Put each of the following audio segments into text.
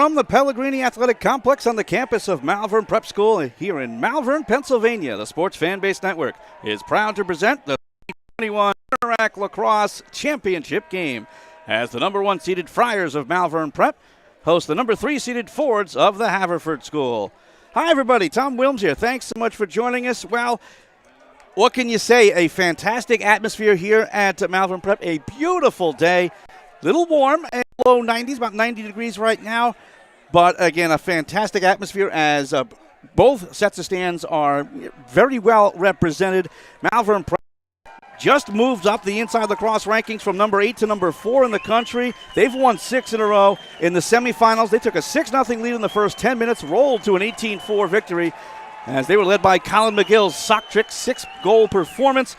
From the Pellegrini Athletic Complex on the campus of Malvern Prep School here in Malvern, Pennsylvania, the Sports Fanbase Network is proud to present the 2021 Interact Lacrosse Championship game as the number 1 seeded Friars of Malvern Prep host the number 3 seeded Fords of the Haverford School. Hi, everybody. Tom Wilms here. Thanks so much for joining us. Well, what can you say? A fantastic atmosphere here at Malvern Prep. A beautiful day. Little warm and low 90s, about 90 degrees right now. But, again, a fantastic atmosphere as both sets of stands are very well represented. Malvern Prep just moved up the Inside Lacrosse rankings from number 8 to number 4 in the country. They've won 6 in a row. In the semifinals, they took a 6-0 lead in the first 10 minutes, rolled to an 18-4 victory as they were led by Colin McGill's sock trick 6-goal performance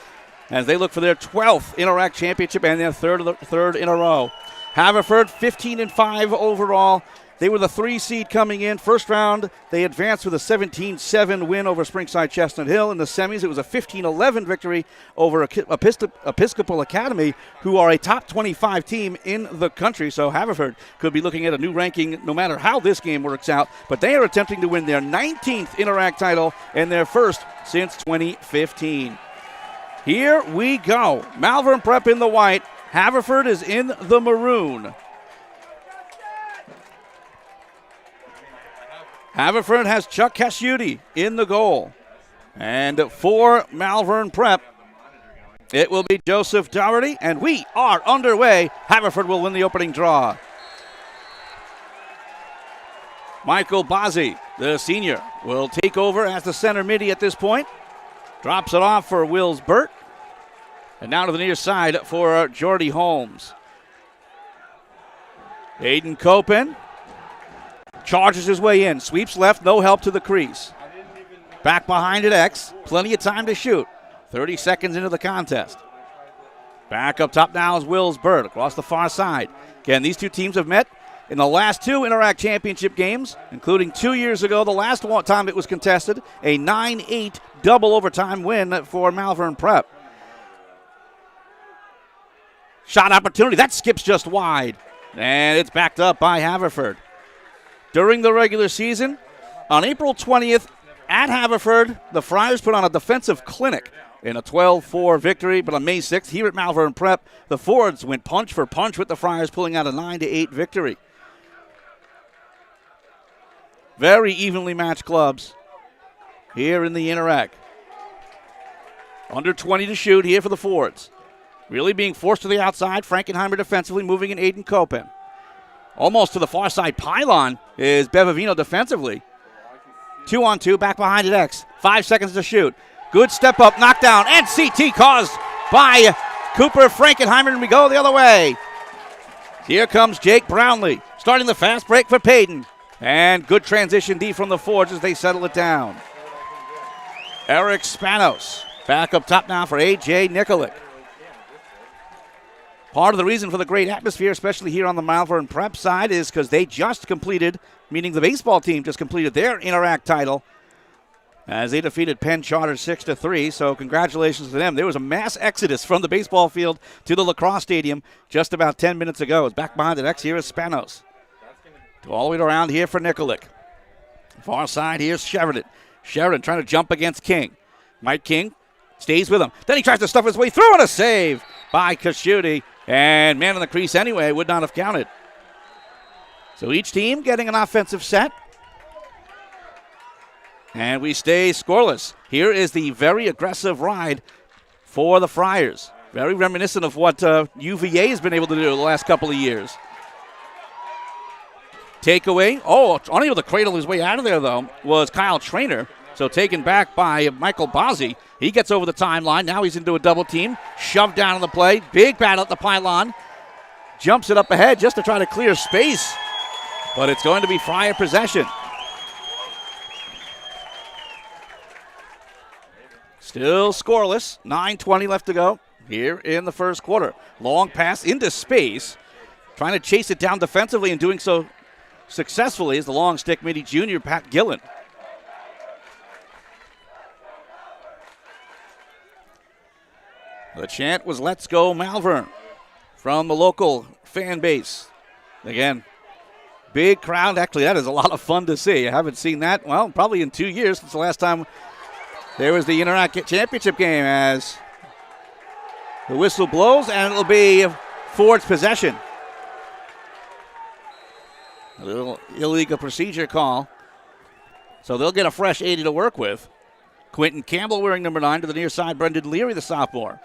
as they look for their 12th Interact Championship and their third in a row. Haverford, 15-5 overall. They were the 3 seed coming in. First round, they advanced with a 17-7 win over Springside Chestnut Hill. In the semis, it was a 15-11 victory over Episcopal Academy, who are a top 25 team in the country. So Haverford could be looking at a new ranking no matter how this game works out. But they are attempting to win their 19th Interact title and their first since 2015. Here we go. Malvern Prep in the white. Haverford is in the maroon. Haverford has Chuck Casciuti in the goal. And for Malvern Prep, it will be Joseph Dougherty, and we are underway. Haverford will win the opening draw. Michael Bazzi, the senior, will take over as the center midi at this point. Drops it off for Wills Burt. And now to the near side for Jordy Holmes. Aiden Copen charges his way in. Sweeps left, no help to the crease. Back behind at X. Plenty of time to shoot. 30 seconds into the contest. Back up top now is Wills Burt across the far side. Again, these two teams have met in the last 2 Interact Championship games, including 2 years ago, the last time it was contested, a 9-8 double overtime win for Malvern Prep. Shot opportunity. That skips just wide. And it's backed up by Haverford. During the regular season, on April 20th at Haverford, the Friars put on a defensive clinic in a 12-4 victory. But on May 6th, here at Malvern Prep, the Fords went punch for punch with the Friars, pulling out a 9-8 victory. Very evenly matched clubs here in the Interact. Under 20 to shoot here for the Fords. Really being forced to the outside. Frankenheimer defensively, moving in Aiden Copen. Almost to the far side pylon is Bevavino defensively. 2-on-2, back behind at X. 5 seconds to shoot. Good step up, knockdown, and CT caused by Cooper Frankenheimer, and we go the other way. Here comes Jake Brownlee, starting the fast break for Payton. And good transition D from the Fords as they settle it down. Eric Spanos, back up top now for A.J. Nikolic. Part of the reason for the great atmosphere, especially here on the Malvern Prep side, is because they just completed, meaning the baseball team just completed their Interact title as they defeated Penn Charter 6-3. So congratulations to them. There was a mass exodus from the baseball field to the lacrosse stadium just about 10 minutes ago. It's back behind the X. Here is Spanos. All the way around here for Nikolic. Far side, here's Sheridan. Sheridan trying to jump against King. Mike King stays with him. Then he tries to stuff his way through, and a save by Casciuti. And man in the crease anyway, would not have counted. So each team getting an offensive set. And we stay scoreless. Here is the very aggressive ride for the Friars. Very reminiscent of what UVA has been able to do the last couple of years. Takeaway. Oh, unable to cradle his way out of there, though, was Kyle Traynor. So taken back by Michael Bazzi. He gets over the timeline. Now he's into a double team. Shoved down on the play. Big battle at the pylon. Jumps it up ahead just to try to clear space. But it's going to be Friar possession. Still scoreless. 9:20 left to go here in the first quarter. Long pass into space. Trying to chase it down defensively and doing so successfully is the long stick midi junior, Pat Gillen. The chant was "Let's go Malvern" from the local fan base. Again, Big crowd. Actually, that is a lot of fun to see. I haven't seen that, well, probably in 2 years since the last time there was the Interact Championship game, as the whistle blows, and it'll be Ford's possession. A little illegal procedure call. So they'll get a fresh 80 to work with. Quentin Campbell wearing number 9 to the near side. Brendan Leary, the sophomore.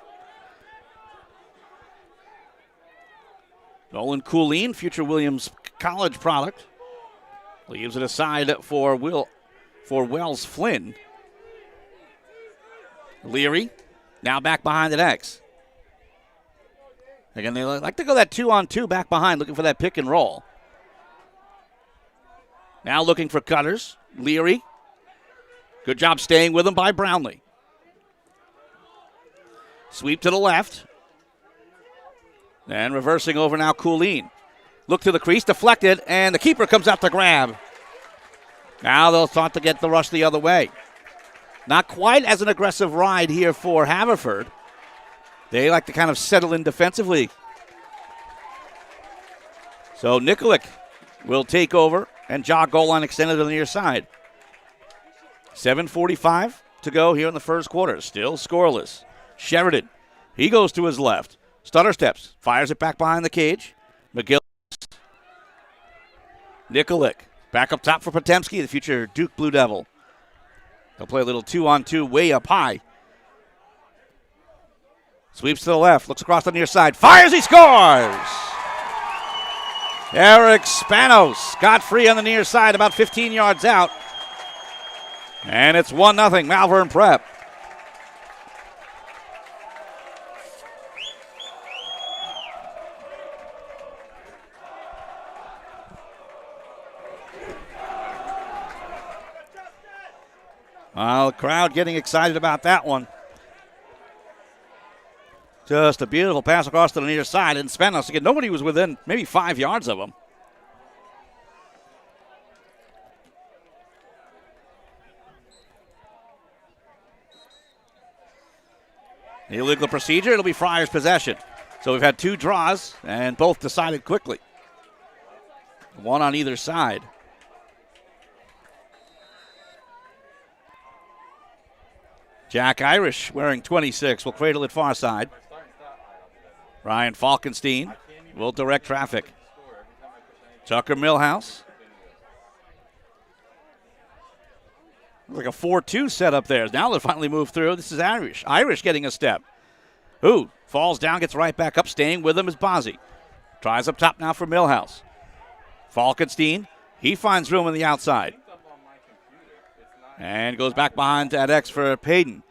Nolan Coolene, future Williams College product. Leaves it aside for Wells Flynn. Leary now back behind the X. Again, they like to go that 2-on-2 back behind, looking for that pick and roll. Now looking for cutters. Leary. Good job staying with him by Brownlee. Sweep to the left. And reversing over now, Coolene. Look to the crease, deflected, and the keeper comes out to grab. Now they'll start to get the rush the other way. Not quite as an aggressive ride here for Haverford. They like to kind of settle in defensively. So Nikolic will take over and jog goal line extended to the near side. 7:45 to go here in the first quarter. Still scoreless. Sheridan, he goes to his left. Stutter steps, fires it back behind the cage. McGill. Nikolic, back up top for Potemski, the future Duke Blue Devil. They'll play a little 2-on-2 way up high. Sweeps to the left, looks across the near side, fires, he scores! Eric Spanos got free on the near side, about 15 yards out. And it's 1-0 Malvern Prep. Well, the crowd getting excited about that one. Just a beautiful pass across to the near side. And Spanos, again, nobody was within maybe 5 yards of him. Illegal procedure. It'll be Friars' possession. So we've had 2 draws, and both decided quickly. One on either side. Jack Irish, wearing 26, will cradle it far side. Ryan Falkenstein will direct traffic. Tucker Millhouse. Looks like a 4-2 setup there. Now they finally move through. This is Irish. Irish getting a step. Ooh, falls down, gets right back up. Staying with him is Bozzi. Tries up top now for Millhouse. Falkenstein, he finds room on the outside. And goes back behind at X for Payton.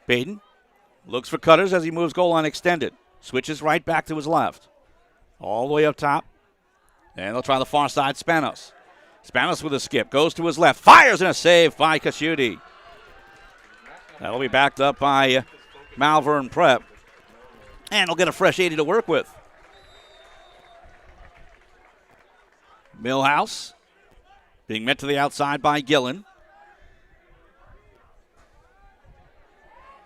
Payton looks for cutters as he moves goal line extended. Switches right back to his left. All the way up top. And they'll try the far side, Spanos. Spanos with a skip. Goes to his left. Fires in a save by Kashuti. That'll be backed up by Malvern Prep. And he'll get a fresh 80 to work with. Millhouse being met to the outside by Gillen.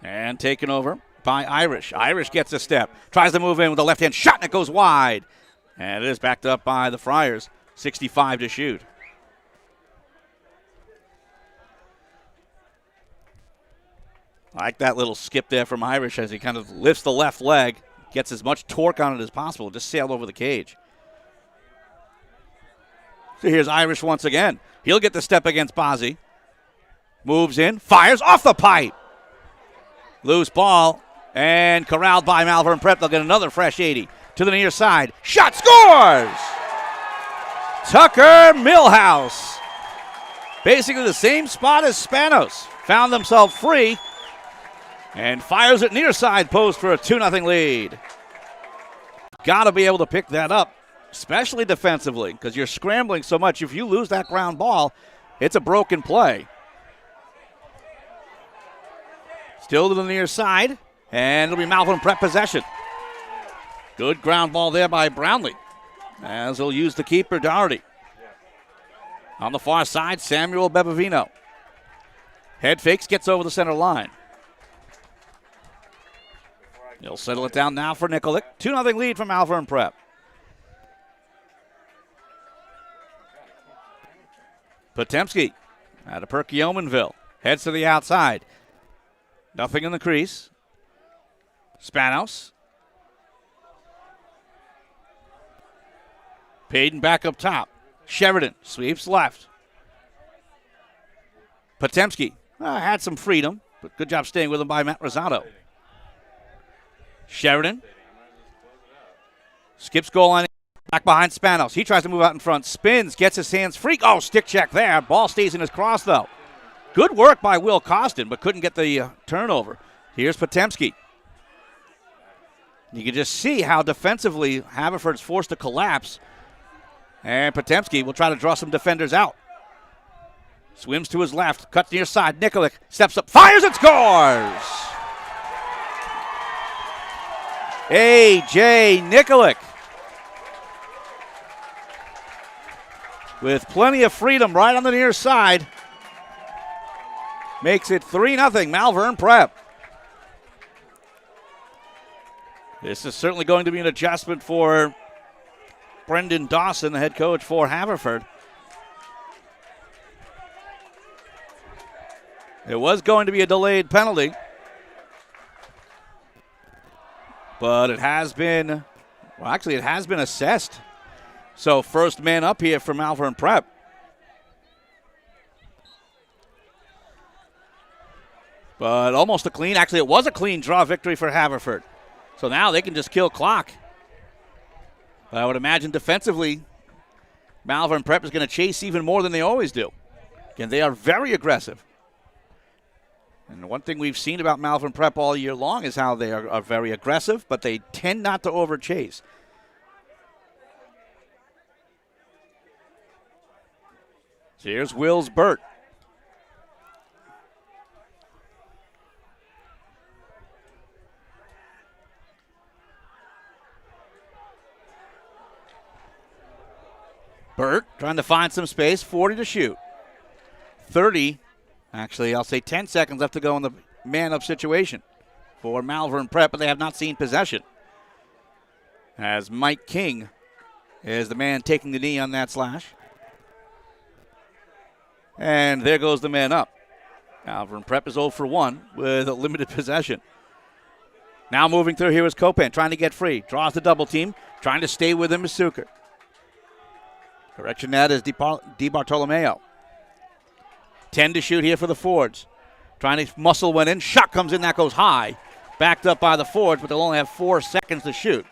And taken over by Irish. Irish gets a step. Tries to move in with a left-hand shot, and it goes wide. And it is backed up by the Friars. 65 to shoot. I like that little skip there from Irish as he kind of lifts the left leg, gets as much torque on it as possible, just sailed over the cage. So here's Irish once again. He'll get the step against Bozzi. Moves in, fires off the pipe. Loose ball, and corralled by Malvern Prep. They'll get another fresh 80 to the near side. Shot, scores! Tucker Millhouse. Basically the same spot as Spanos. Found themselves free and fires it near side post for a 2-0 lead. Got to be able to pick that up, especially defensively, because you're scrambling so much. If you lose that ground ball, it's a broken play. Still to the near side, and it'll be Malvern Prep possession. Good ground ball there by Brownlee, as he'll use the keeper, Doherty. On the far side, Samuel Bebavino. Head fakes, gets over the center line. He'll settle it down now for Nikolic. 2-0 lead from Malvern Prep. Potemski out of Perkiomenville. Heads to the outside. Nothing in the crease. Spanos. Payton back up top. Sheridan sweeps left. Potemski had some freedom, but good job staying with him by Matt Rosado. Sheridan skips goal line, back behind Spanos. He tries to move out in front, spins, gets his hands free. Oh, stick check there. Ball stays in his cross, though. Good work by Will Costin, but couldn't get the turnover. Here's Potemski. You can just see how defensively Haverford's forced to collapse. And Potemski will try to draw some defenders out. Swims to his left, cuts near side. Nikolic steps up, fires and scores! A.J. Nikolic with plenty of freedom right on the near side. Makes it 3-0 Malvern Prep. This is certainly going to be an adjustment for Brendan Dawson, the head coach for Haverford. It was going to be a delayed penalty, but it has been assessed. So first man up here for Malvern Prep. But almost a clean, actually it was a clean draw victory for Haverford. So now they can just kill clock. But I would imagine defensively, Malvern Prep is going to chase even more than they always do. Again, they are very aggressive. And one thing we've seen about Malvern Prep all year long is how they are very aggressive, but they tend not to overchase. So here's Wills Burt. Burt trying to find some space, 40 to shoot. 30, actually I'll say 10 seconds left to go in the man-up situation for Malvern Prep, but they have not seen possession. As Mike King is the man taking the knee on that slash. And there goes the man up. Malvern Prep is 0 for 1 with a limited possession. Now moving through here is Copan, trying to get free. Draws the double team, trying to stay with him is Suker. Correction, that is DiBartolomeo. 10 to shoot here for the Fords. Trying to muscle one in. Shot comes in, that goes high. Backed up by the Fords, but they'll only have 4 seconds to shoot.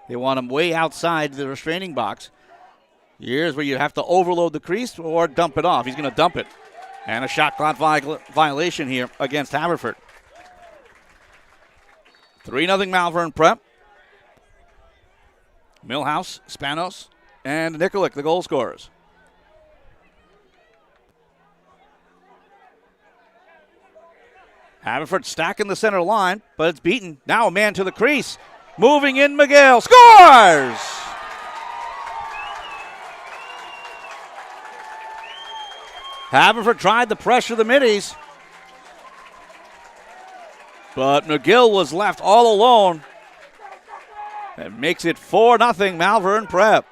They want him way outside the restraining box. Here's where you have to overload the crease or dump it off. He's going to dump it. And a shot clock violation here against Haverford. 3-0 Malvern Prep. Millhouse, Spanos, and Nikolic, the goal scorers. Haverford stacking the center line, but it's beaten. Now a man to the crease. Moving in, Miguel scores! Haverford tried to pressure the middies, but McGill was left all alone. That makes it 4-0 Malvern Prep.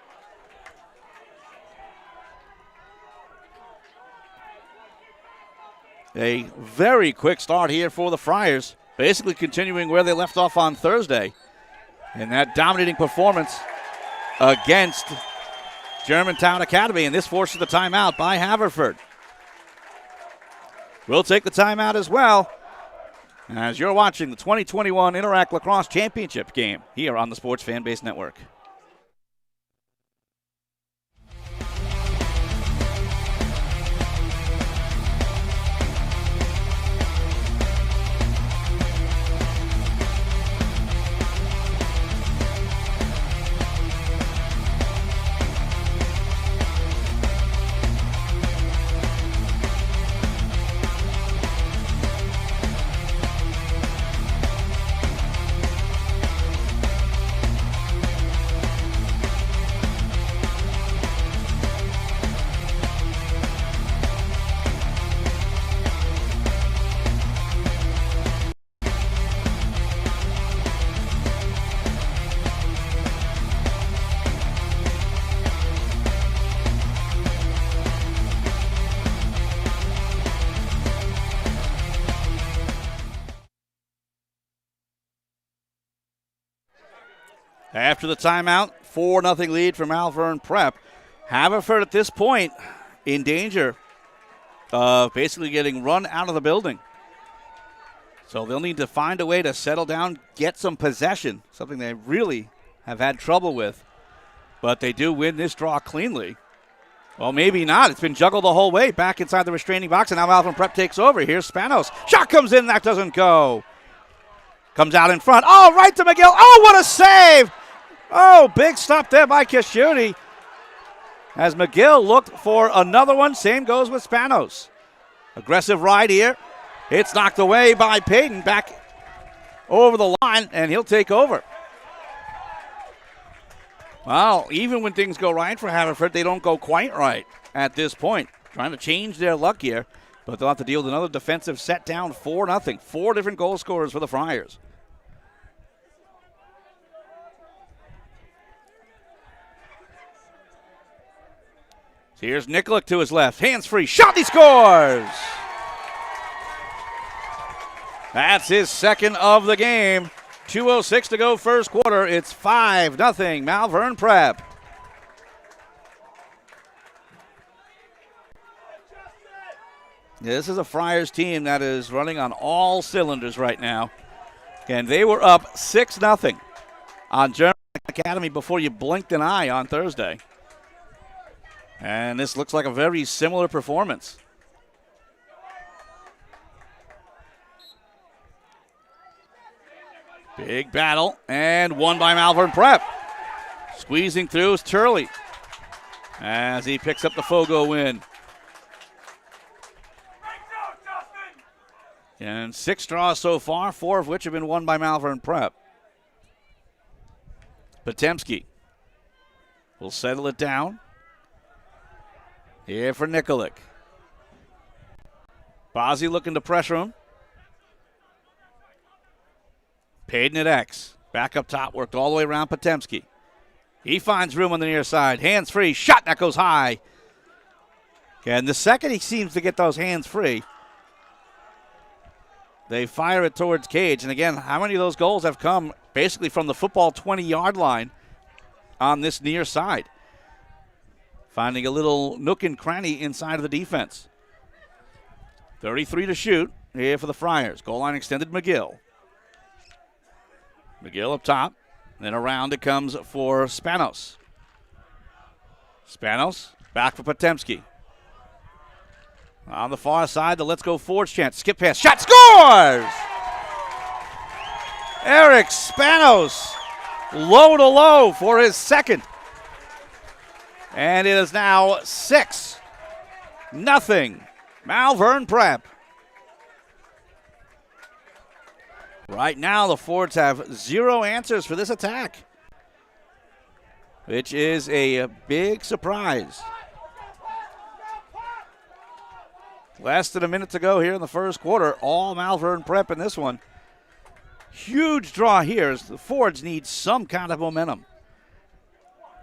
A very quick start here for the Friars, basically continuing where they left off on Thursday in that dominating performance against Germantown Academy, and this forces the timeout by Haverford. We'll take the timeout as well as you're watching the 2021 Interact Lacrosse Championship game here on the Sports Fanbase Network. After the timeout, 4-0 lead for Malvern Prep. Haverford at this point in danger of basically getting run out of the building. So they'll need to find a way to settle down, get some possession, something they really have had trouble with. But they do win this draw cleanly. Well, maybe not. It's been juggled the whole way back inside the restraining box, and now Malvern Prep takes over. Here's Spanos. Shot comes in. That doesn't go. Comes out in front. Oh, right to McGill. Oh, what a save. Oh, big stop there by Kashuti. As McGill looked for another one. Same goes with Spanos. Aggressive ride here. It's knocked away by Payton. Back over the line, and he'll take over. Well, even when things go right for Haverford, they don't go quite right at this point. Trying to change their luck here, but they'll have to deal with another defensive set down, 4-0. 4 different goal scorers for the Friars. So here's Nikolic to his left. Hands free. Shot, he scores! That's his second of the game. 2:06 to go first quarter. It's 5-0 Malvern Prep. This is a Friars team that is running on all cylinders right now. And they were up 6-0 on German Academy before you blinked an eye on Thursday. And this looks like a very similar performance. Big battle, and won by Malvern Prep. Squeezing through is Turley as he picks up the Fogo win. And 6 draws so far, 4 of which have been won by Malvern Prep. Potemski will settle it down. Here for Nikolic. Bozzi looking to pressure him. Payton at X. Back up top, worked all the way around Potemski. He finds room on the near side. Hands free. Shot that goes high. And the second he seems to get those hands free, they fire it towards Cage. And again, how many of those goals have come basically from the football 20-yard line on this near side? Finding a little nook and cranny inside of the defense. 33 to shoot here for the Friars. Goal line extended, McGill. McGill up top. Then around it comes for Spanos. Spanos back for Potemski. On the far side, the Let's Go Forge chant. Skip pass. Shot scores! Eric Spanos low to low for his second. And it is now 6-0 Malvern Prep. Right now, the Fords have 0 answers for this attack, which is a big surprise. Less than a minute to go here in the first quarter. All Malvern Prep in this one. Huge draw here as the Fords need some kind of momentum.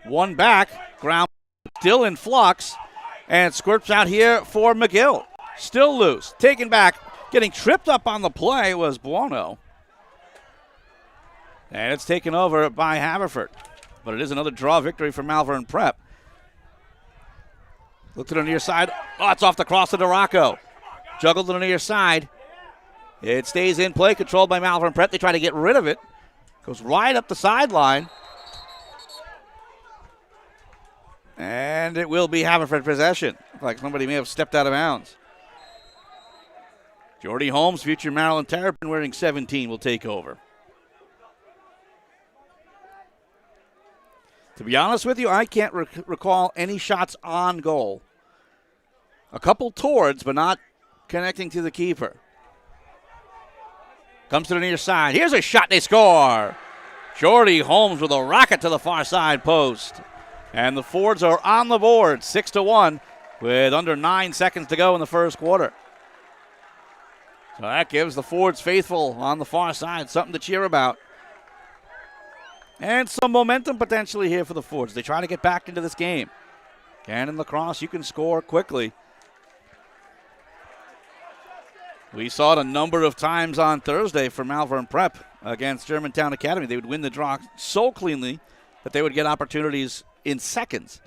One back, ground still in flux, and squirts out here for McGill. Still loose, taken back, getting tripped up on the play was Buono. And it's taken over by Haverford. But it is another draw victory for Malvern Prep. Look to the near side. Oh, it's off the cross to Duraco. Juggled to the near side. It stays in play, controlled by Malvern Prep. They try to get rid of it. Goes right up the sideline. And it will be Haverford possession. Like somebody may have stepped out of bounds. Jordy Holmes, future Maryland Terrapin, wearing 17, will take over. To be honest with you, I can't recall any shots on goal. A couple towards, but not connecting to the keeper. Comes to the near side. Here's a shot. They score. Jordy Holmes with a rocket to the far side post. And the Fords are on the board, 6-1, with under 9 seconds to go in the first quarter. So that gives the Fords faithful on the far side something to cheer about. And some momentum potentially here for the Fords. They try to get back into this game. And in Lacrosse, you can score quickly. We saw it a number of times on Thursday for Malvern Prep against Germantown Academy. They would win the draw so cleanly that they would get opportunities in seconds.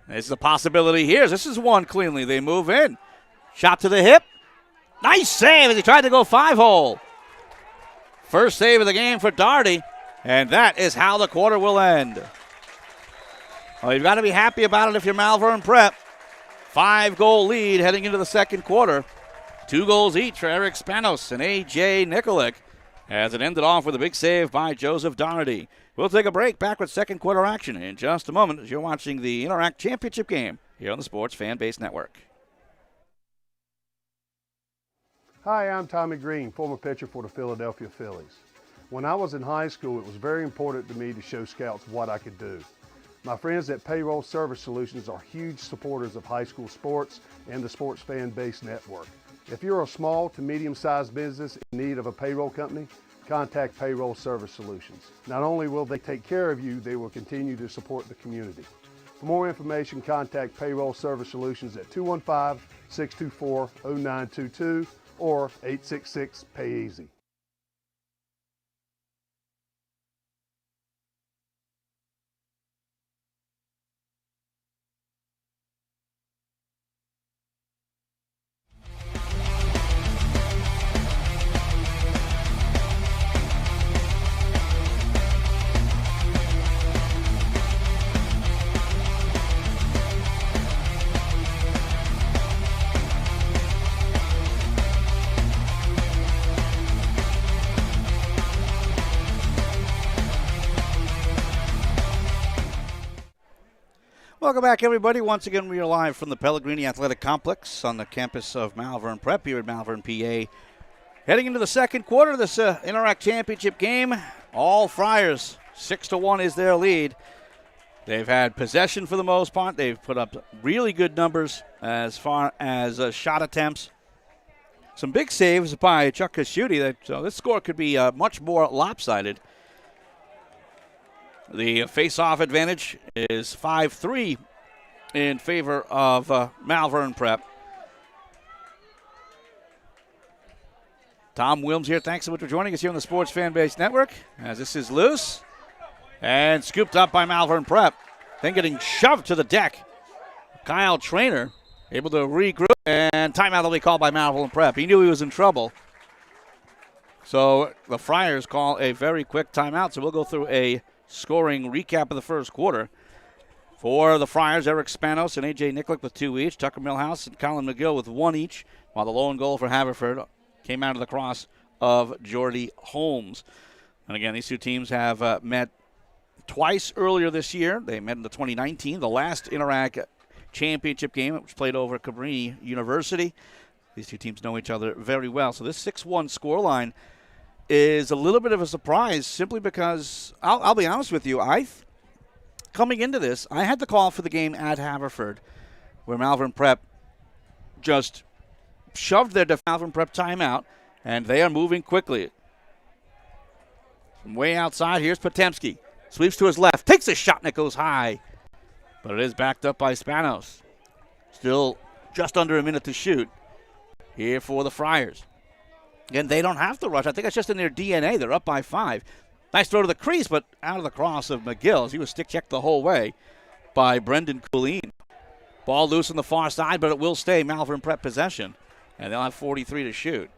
This is a possibility here. This is one cleanly. They move in. Shot to the hip. Nice save as he tried to go 5-hole. First save of the game for Daugherty, and that is how the quarter will end. Well, you've got to be happy about it if you're Malvern Prep. 5-goal lead heading into the second quarter. 2 goals each for Eric Spanos and A.J. Nikolic as it ended off with a big save by Joseph Daugherty. We'll take a break. Back with second quarter action in just a moment as you're watching the Interact Championship game here on the Sports Fan Base Network. Hi, I'm Tommy Green, former pitcher for the Philadelphia Phillies. When I was in high school, it was very important to me to show scouts what I could do. My friends at Payroll Service Solutions are huge supporters of high school sports and the Sports Fan Base Network. If you're a small to medium-sized business in need of a payroll company, contact Payroll Service Solutions. Not only will they take care of you, they will continue to support the community. For more information, contact Payroll Service Solutions at 215-624-0922 or 866-PAY-EASY. Welcome back, everybody. Once again, we are live from the Pellegrini Athletic Complex on the campus of Malvern Prep here in Malvern, PA. Heading into the second quarter of this Interact Championship game, all Friars, 6-1 is their lead. They've had possession for the most part. They've put up really good numbers as far as shot attempts. Some big saves by Chuck Casciuti. So this score could be much more lopsided. The face-off advantage is 5-3 in favor of Malvern Prep. Tom Wilms here. Thanks so much for joining us here on the Sports Fan Base Network. As this is loose and scooped up by Malvern Prep. Then getting shoved to the deck. Kyle Trainer able to regroup, and timeout will be called by Malvern Prep. He knew he was in trouble. So the Friars call a very quick timeout. So we'll go through a scoring recap of the first quarter. For the Friars, Eric Spanos and A.J. Nikolic with 2 each. Tucker Millhouse and Colin McGill with 1 each. While the lone goal for Haverford came out of the cross of Jordy Holmes. And again, these two teams have met twice earlier this year. They met in the 2019, the last Interact Championship game, which played over at Cabrini University. These two teams know each other very well. So this 6-1 scoreline is a little bit of a surprise simply because, I'll be honest with you, coming into this, I had the call for the game at Haverford where Malvern Prep just shoved their Malvern Prep timeout, and they are moving quickly. From way outside, here's Potemski. Sweeps to his left, takes a shot, and it goes high. But it is backed up by Spanos. Still just under a minute to shoot here for the Friars. Again, they don't have to rush. I think it's just in their DNA. They're up by 5. Nice throw to the crease, but out of the cross of McGill as he was stick-checked the whole way by Brendan Coolin. Ball loose on the far side, but it will stay Malvern Prep possession, and they'll have 43 to shoot.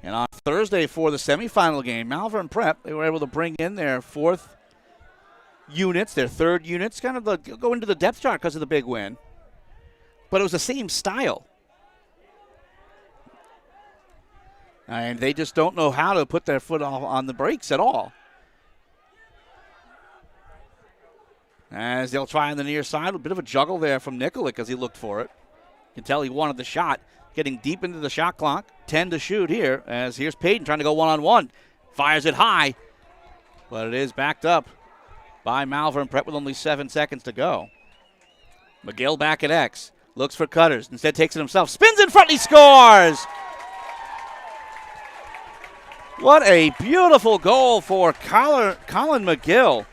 And on Thursday for the semifinal game, Malvern Prep, they were able to bring in their 4th units, their 3rd units, kind of go into the depth chart because of the big win. But it was the same style. And they just don't know how to put their foot on the brakes at all. As they'll try on the near side, a bit of a juggle there from Nikolic as he looked for it. You can tell he wanted the shot. Getting deep into the shot clock. 10 to shoot here as here's Payton trying to go one-on-one. Fires it high. But it is backed up by Malvern Prep with only 7 seconds to go. McGill back at X. Looks for Cutters. Instead takes it himself. Spins in front. He scores! What a beautiful goal for Colin McGill.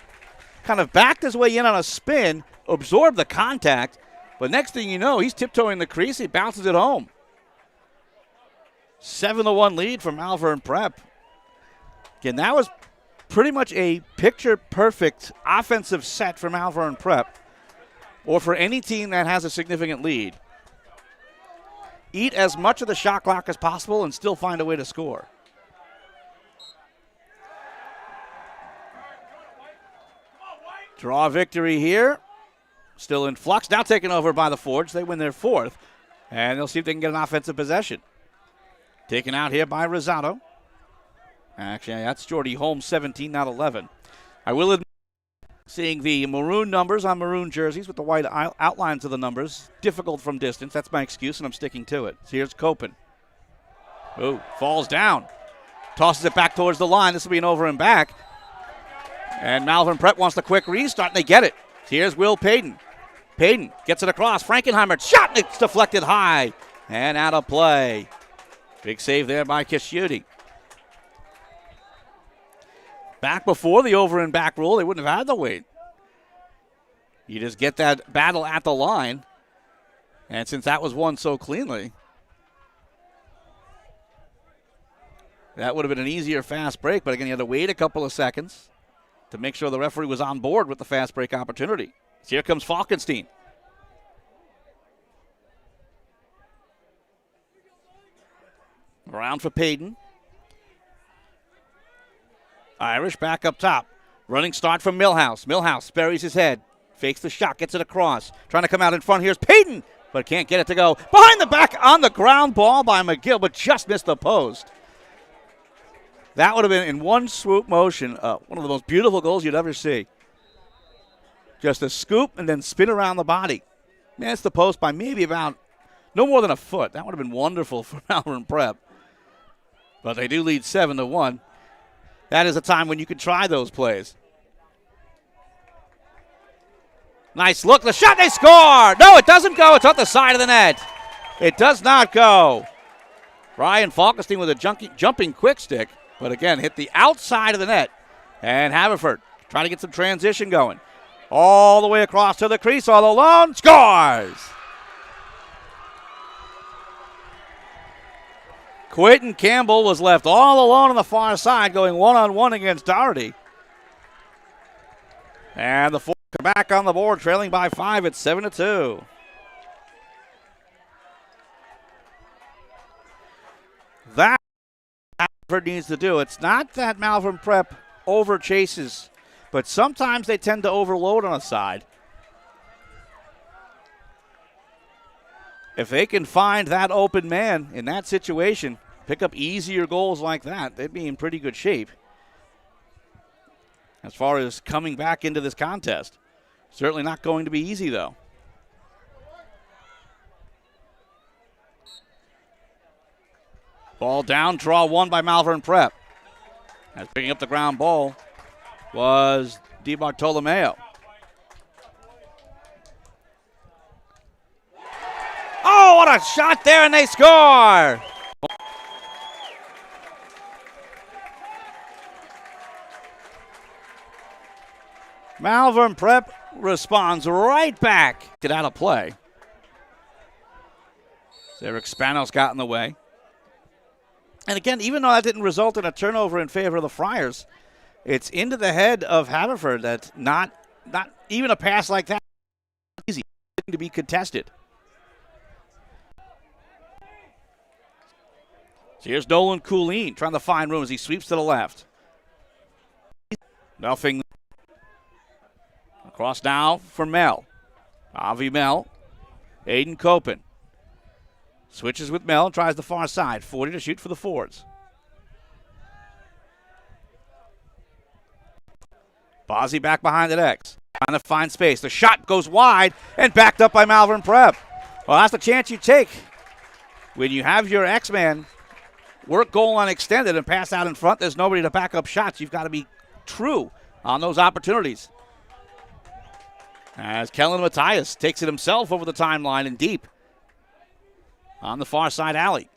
Kind of backed his way in on a spin. Absorbed the contact. But next thing you know, he's tiptoeing the crease. He bounces it home. 7-1 lead for Malvern Prep. Again, that was pretty much a picture-perfect offensive set for Malvern Prep, or for any team that has a significant lead. Eat as much of the shot clock as possible and still find a way to score. Draw victory here. Still in flux. Now taken over by the Forge. They win their fourth, and they'll see if they can get an offensive possession. Taken out here by Rosado. Actually, that's Jordy Holmes, 17, not 11. I will admit, seeing the maroon numbers on maroon jerseys with the white outlines of the numbers, difficult from distance. That's my excuse, and I'm sticking to it. So here's Copen. Oh, falls down. Tosses it back towards the line. This will be an over and back. And Malvern Prep wants the quick restart, and they get it. Here's Will Payton. Payton gets it across. Frankenheimer shot, and it's deflected high and out of play. Big save there by Kishuti. Back before the over and back rule, they wouldn't have had the wait. You just get that battle at the line. And since that was won so cleanly, that would have been an easier fast break. But again, you had to wait a couple of seconds to make sure the referee was on board with the fast break opportunity. So here comes Falkenstein. Around for Payton. Irish back up top. Running start from Millhouse. Millhouse buries his head. Fakes the shot. Gets it across. Trying to come out in front. Here's Payton. But can't get it to go. Behind the back on the ground ball by McGill. But just missed the post. That would have been in one swoop motion. One of the most beautiful goals you'd ever see. Just a scoop and then spin around the body. Missed the post by maybe about no more than a foot. That would have been wonderful for Malvern Prep. But they do lead 7-1. That is a time when you can try those plays. Nice look. The shot, they score. No, it doesn't go. It's off the side of the net. It does not go. Ryan Falkenstein with a jumping quick stick. But again, hit the outside of the net. And Haverford trying to get some transition going. All the way across to the crease, all alone. Scores! Quentin Campbell was left all alone on the far side, going one-on-one against Doherty. And the Force are back on the board, trailing by 5 at 7-2. That Haverford needs to do. It's not that Malvern Prep over chases, but sometimes they tend to overload on a side. If they can find that open man in that situation, pick up easier goals like that, they'd be in pretty good shape as far as coming back into this contest. Certainly not going to be easy, though. Ball down, draw one by Malvern Prep. As picking up the ground ball was DiBartolomeo. Oh, what a shot there, and they score! Malvern Prep responds right back. Get out of play. Eric Spanos got in the way. And again, even though that didn't result in a turnover in favor of the Friars, it's into the head of Haverford that not even a pass like that is easy to be contested. So here's Nolan Coolene trying to find room as he sweeps to the left. Nothing. Across now for Mel. Avi Mel. Aiden Copen. Switches with Mel, tries the far side. 40 to shoot for the Fords. Bozzi back behind the decks. Trying to find space. The shot goes wide and backed up by Malvern Prep. Well, that's the chance you take when you have your X-Man work goal line extended and pass out in front. There's nobody to back up shots. You've got to be true on those opportunities. As Kellen Matthias takes it himself over the timeline and deep on the far side alley.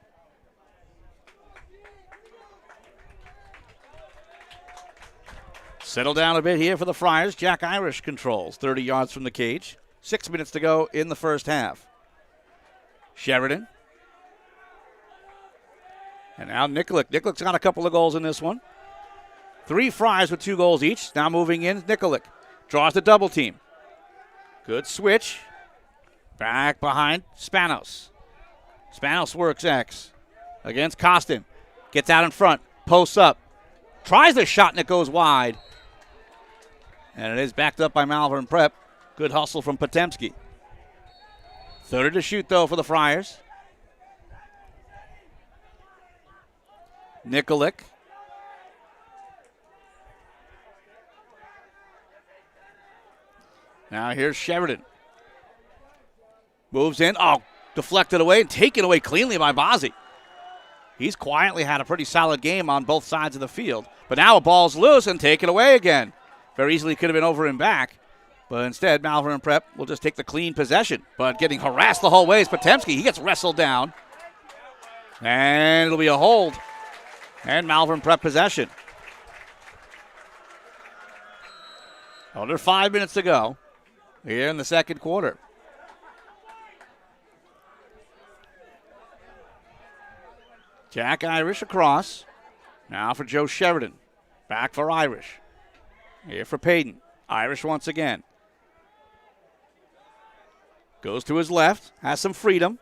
Settle down a bit here for the Friars. Jack Irish controls 30 yards from the cage. 6 minutes to go in the first half. Sheridan. And now Nikolic. Nikolic's got a couple of goals in this one. 3 Friars with 2 goals each. Now moving in, Nikolic. Draws the double team. Good switch. Back behind Spanos. Spanos works X against Costin. Gets out in front. Posts up. Tries the shot and it goes wide. And it is backed up by Malvern Prep. Good hustle from Potemski. 30 to shoot, though, for the Friars. Nikolic. Now here's Sheridan. Moves in. Oh, deflected away and taken away cleanly by Bozzi. He's quietly had a pretty solid game on both sides of the field. But now a ball's loose and taken away again. Very easily could have been over and back. But instead, Malvern Prep will just take the clean possession. But getting harassed the whole way is Potemski. He gets wrestled down. And it'll be a hold. And Malvern Prep possession. Under 5 minutes to go here in the second quarter. Jack Irish across. Now for Joe Sheridan. Back for Irish. Here for Payton. Irish once again. Goes to his left. Has some freedom.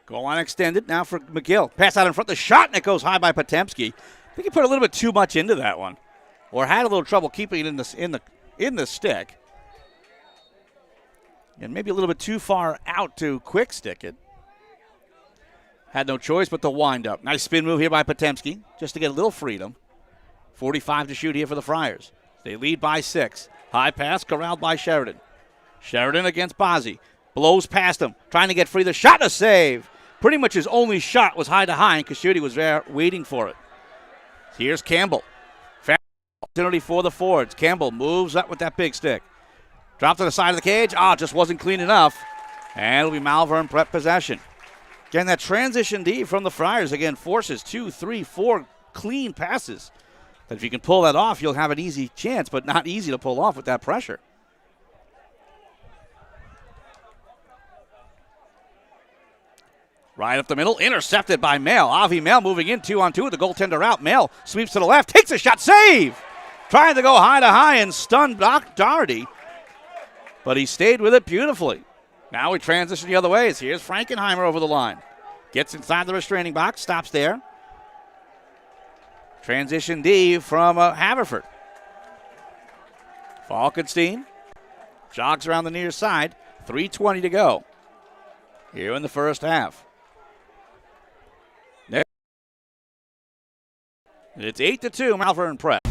Goal line extended. Now for McGill. Pass out in front. The shot, and it goes high by Potemski. I think he put a little bit too much into that one. Or had a little trouble keeping it in the stick. And maybe a little bit too far out to quick stick it. Had no choice but to wind up. Nice spin move here by Potemski, just to get a little freedom. 45 to shoot here for the Friars. They lead by 6. High pass corralled by Sheridan. Sheridan against Bozzi. Blows past him, trying to get free. The shot, a save. Pretty much his only shot was high to high, and Casciuti was there waiting for it. Here's Campbell. Fast opportunity for the Fords. Campbell moves up with that big stick. Dropped to the side of the cage. Just wasn't clean enough. And it'll be Malvern Prep possession. Again, that transition D from the Friars, again, forces 2, 3, 4 clean passes. That if you can pull that off, you'll have an easy chance, but not easy to pull off with that pressure. Right up the middle, intercepted by Mail. Avi Mail moving in 2-on-2 with the goaltender out. Mail sweeps to the left, takes a shot, save! Trying to go high to high and stun Doherty, but he stayed with it beautifully. Now we transition the other ways. Here's Frankenheimer over the line. Gets inside the restraining box, stops there. Transition D from Haverford. Falkenstein jogs around the near side. 3:20 to go here in the first half. It's 8-2, Malvern Prep.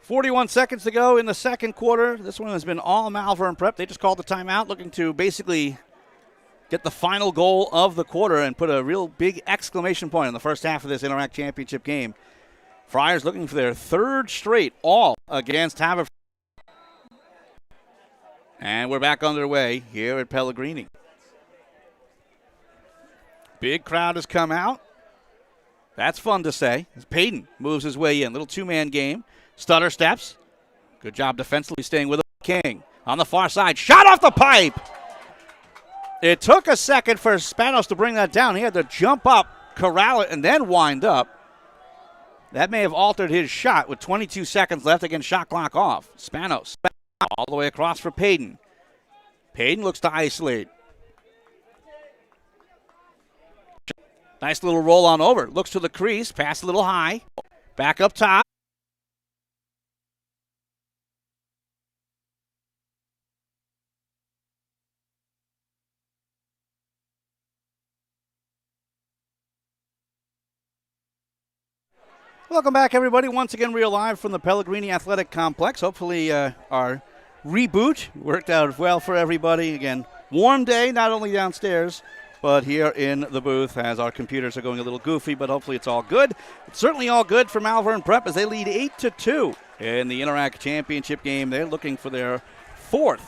.41 seconds to go in the second quarter. This one has been all Malvern Prep. They just called the timeout, looking to basically get the final goal of the quarter and put a real big exclamation point in the first half of this Interact Championship game. Friars looking for their third straight all against Haverford. And we're back underway here at Pellegrini. Big crowd has come out. That's fun to say. As Payton moves his way in. Little two-man game. Stutter steps. Good job defensively staying with King. On the far side. Shot off the pipe. It took a second for Spanos to bring that down. He had to jump up, corral it, and then wind up. That may have altered his shot with 22 seconds left. Again, shot clock off. Spanos all the way across for Payton. Payton looks to isolate. Nice little roll on over. Looks to the crease. Pass a little high. Back up top. Welcome back, everybody. Once again, we are live from the Pellegrini Athletic Complex. Hopefully our reboot worked out well for everybody. Again, warm day, not only downstairs, but here in the booth as our computers are going a little goofy, but hopefully it's all good. It's certainly all good for Malvern Prep as they lead 8-2 in the Interact Championship game. They're looking for their 4th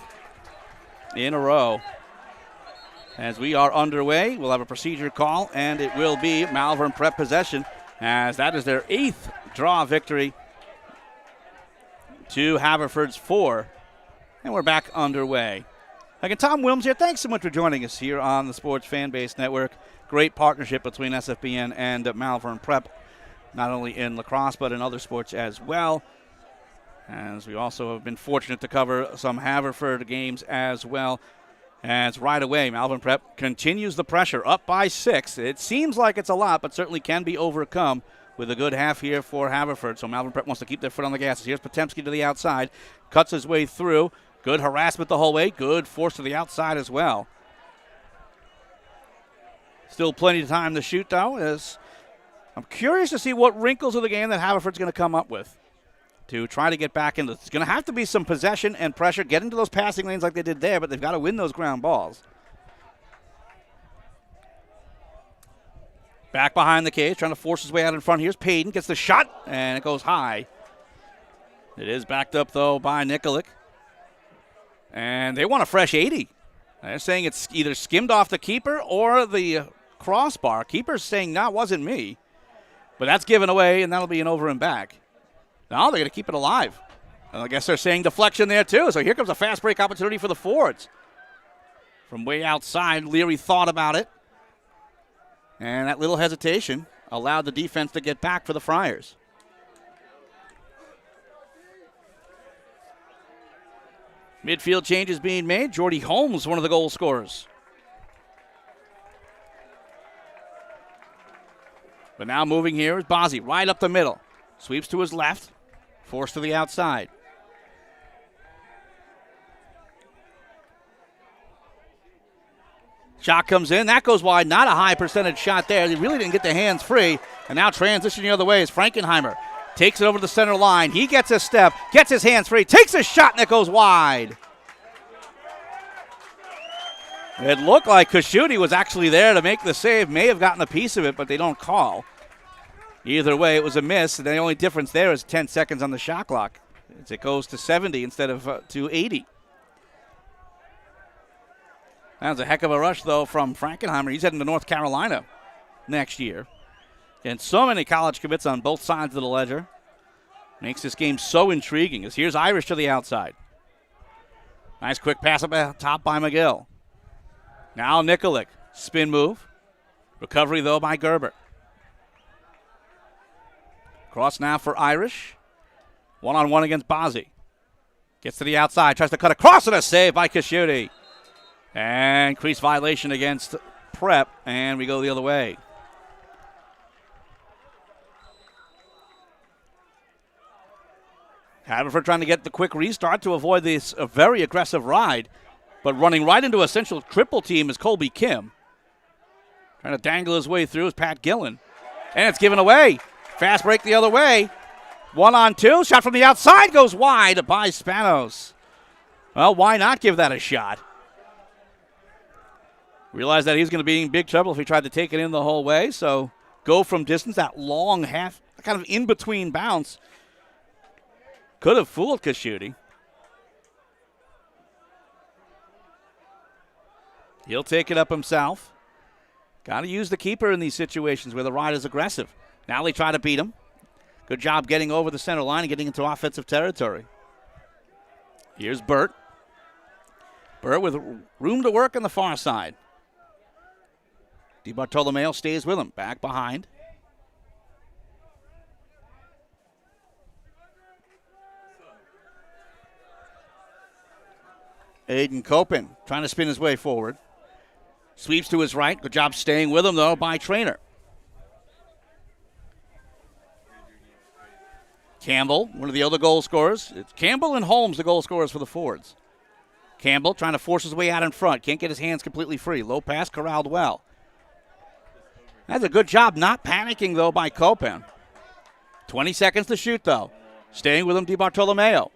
in a row. As we are underway, we'll have a procedure call, and it will be Malvern Prep possession, as that is their 8th draw victory to Haverford's 4. And we're back underway. Again, Tom Wilms here. Thanks so much for joining us here on the Sports Fanbase Network. Great partnership between SFBN and Malvern Prep, not only in lacrosse but in other sports as well. As we also have been fortunate to cover some Haverford games as well. As right away, Malvern Prep continues the pressure, up by 6. It seems like it's a lot, but certainly can be overcome with a good half here for Haverford. So Malvern Prep wants to keep their foot on the gas. Here's Potemski to the outside, cuts his way through. Good harassment the whole way, good force to the outside as well. Still plenty of time to shoot, though, as I'm curious to see what wrinkles of the game that Haverford's going to come up with to try to get back into. It's going to have to be some possession and pressure, get into those passing lanes like they did there, but they've got to win those ground balls. Back behind the cage, trying to force his way out in front. Here's Payton, gets the shot, and it goes high. It is backed up, though, by Nikolic. And they want a fresh 80. They're saying it's either skimmed off the keeper or the crossbar. Keeper's saying, no, it wasn't me. But that's given away, and that'll be an over and back. Now they're going to keep it alive. And I guess they're saying deflection there, too. So here comes a fast break opportunity for the Fords. From way outside, Leary thought about it. And that little hesitation allowed the defense to get back for the Friars. Midfield changes being made. Jordy Holmes, one of the goal scorers. But now moving here is Bozzi, right up the middle. Sweeps to his left. Forced to the outside. Shot comes in. That goes wide. Not a high percentage shot there. They really didn't get the hands free. And now transitioning the other way is Frankenheimer. Takes it over the center line. He gets a step. Gets his hands free. Takes a shot and it goes wide. It looked like Kashuti was actually there to make the save. May have gotten a piece of it, but they don't call. Either way, it was a miss, and the only difference there is 10 seconds on the shot clock as it goes to 70 instead of to 80. That was a heck of a rush, though, from Frankenheimer. He's heading to North Carolina next year. And so many college commits on both sides of the ledger. Makes this game so intriguing as here's Irish to the outside. Nice quick pass up top by McGill. Now Nikolic, spin move. Recovery, though, by Gerber. Cross now for Irish. One-on-one against Bozzi. Gets to the outside, tries to cut across, and a save by Kashuti. And crease violation against Prep, and we go the other way. Haverford trying to get the quick restart to avoid this very aggressive ride, but running right into a central triple team is Colby Kim. Trying to dangle his way through is Pat Gillen. And it's given away. Fast break the other way. 1-on-2. Shot from the outside goes wide by Spanos. Well, why not give that a shot? Realized that he's going to be in big trouble if he tried to take it in the whole way. So go from distance, that long half, kind of in-between bounce. Could have fooled Kashuti. He'll take it up himself. Got to use the keeper in these situations where the ride is aggressive. Now they try to beat him. Good job getting over the center line and getting into offensive territory. Here's Burt. Burt with room to work on the far side. DiBartolomeo stays with him. Back behind. Aiden Copen trying to spin his way forward. Sweeps to his right. Good job staying with him, though, by Traynor. Campbell, one of the other goal scorers. It's Campbell and Holmes, the goal scorers for the Fords. Campbell trying to force his way out in front. Can't get his hands completely free. Low pass, corralled well. That's a good job not panicking, though, by Copen. 20 seconds to shoot, though. Staying with him, DiBartolomeo.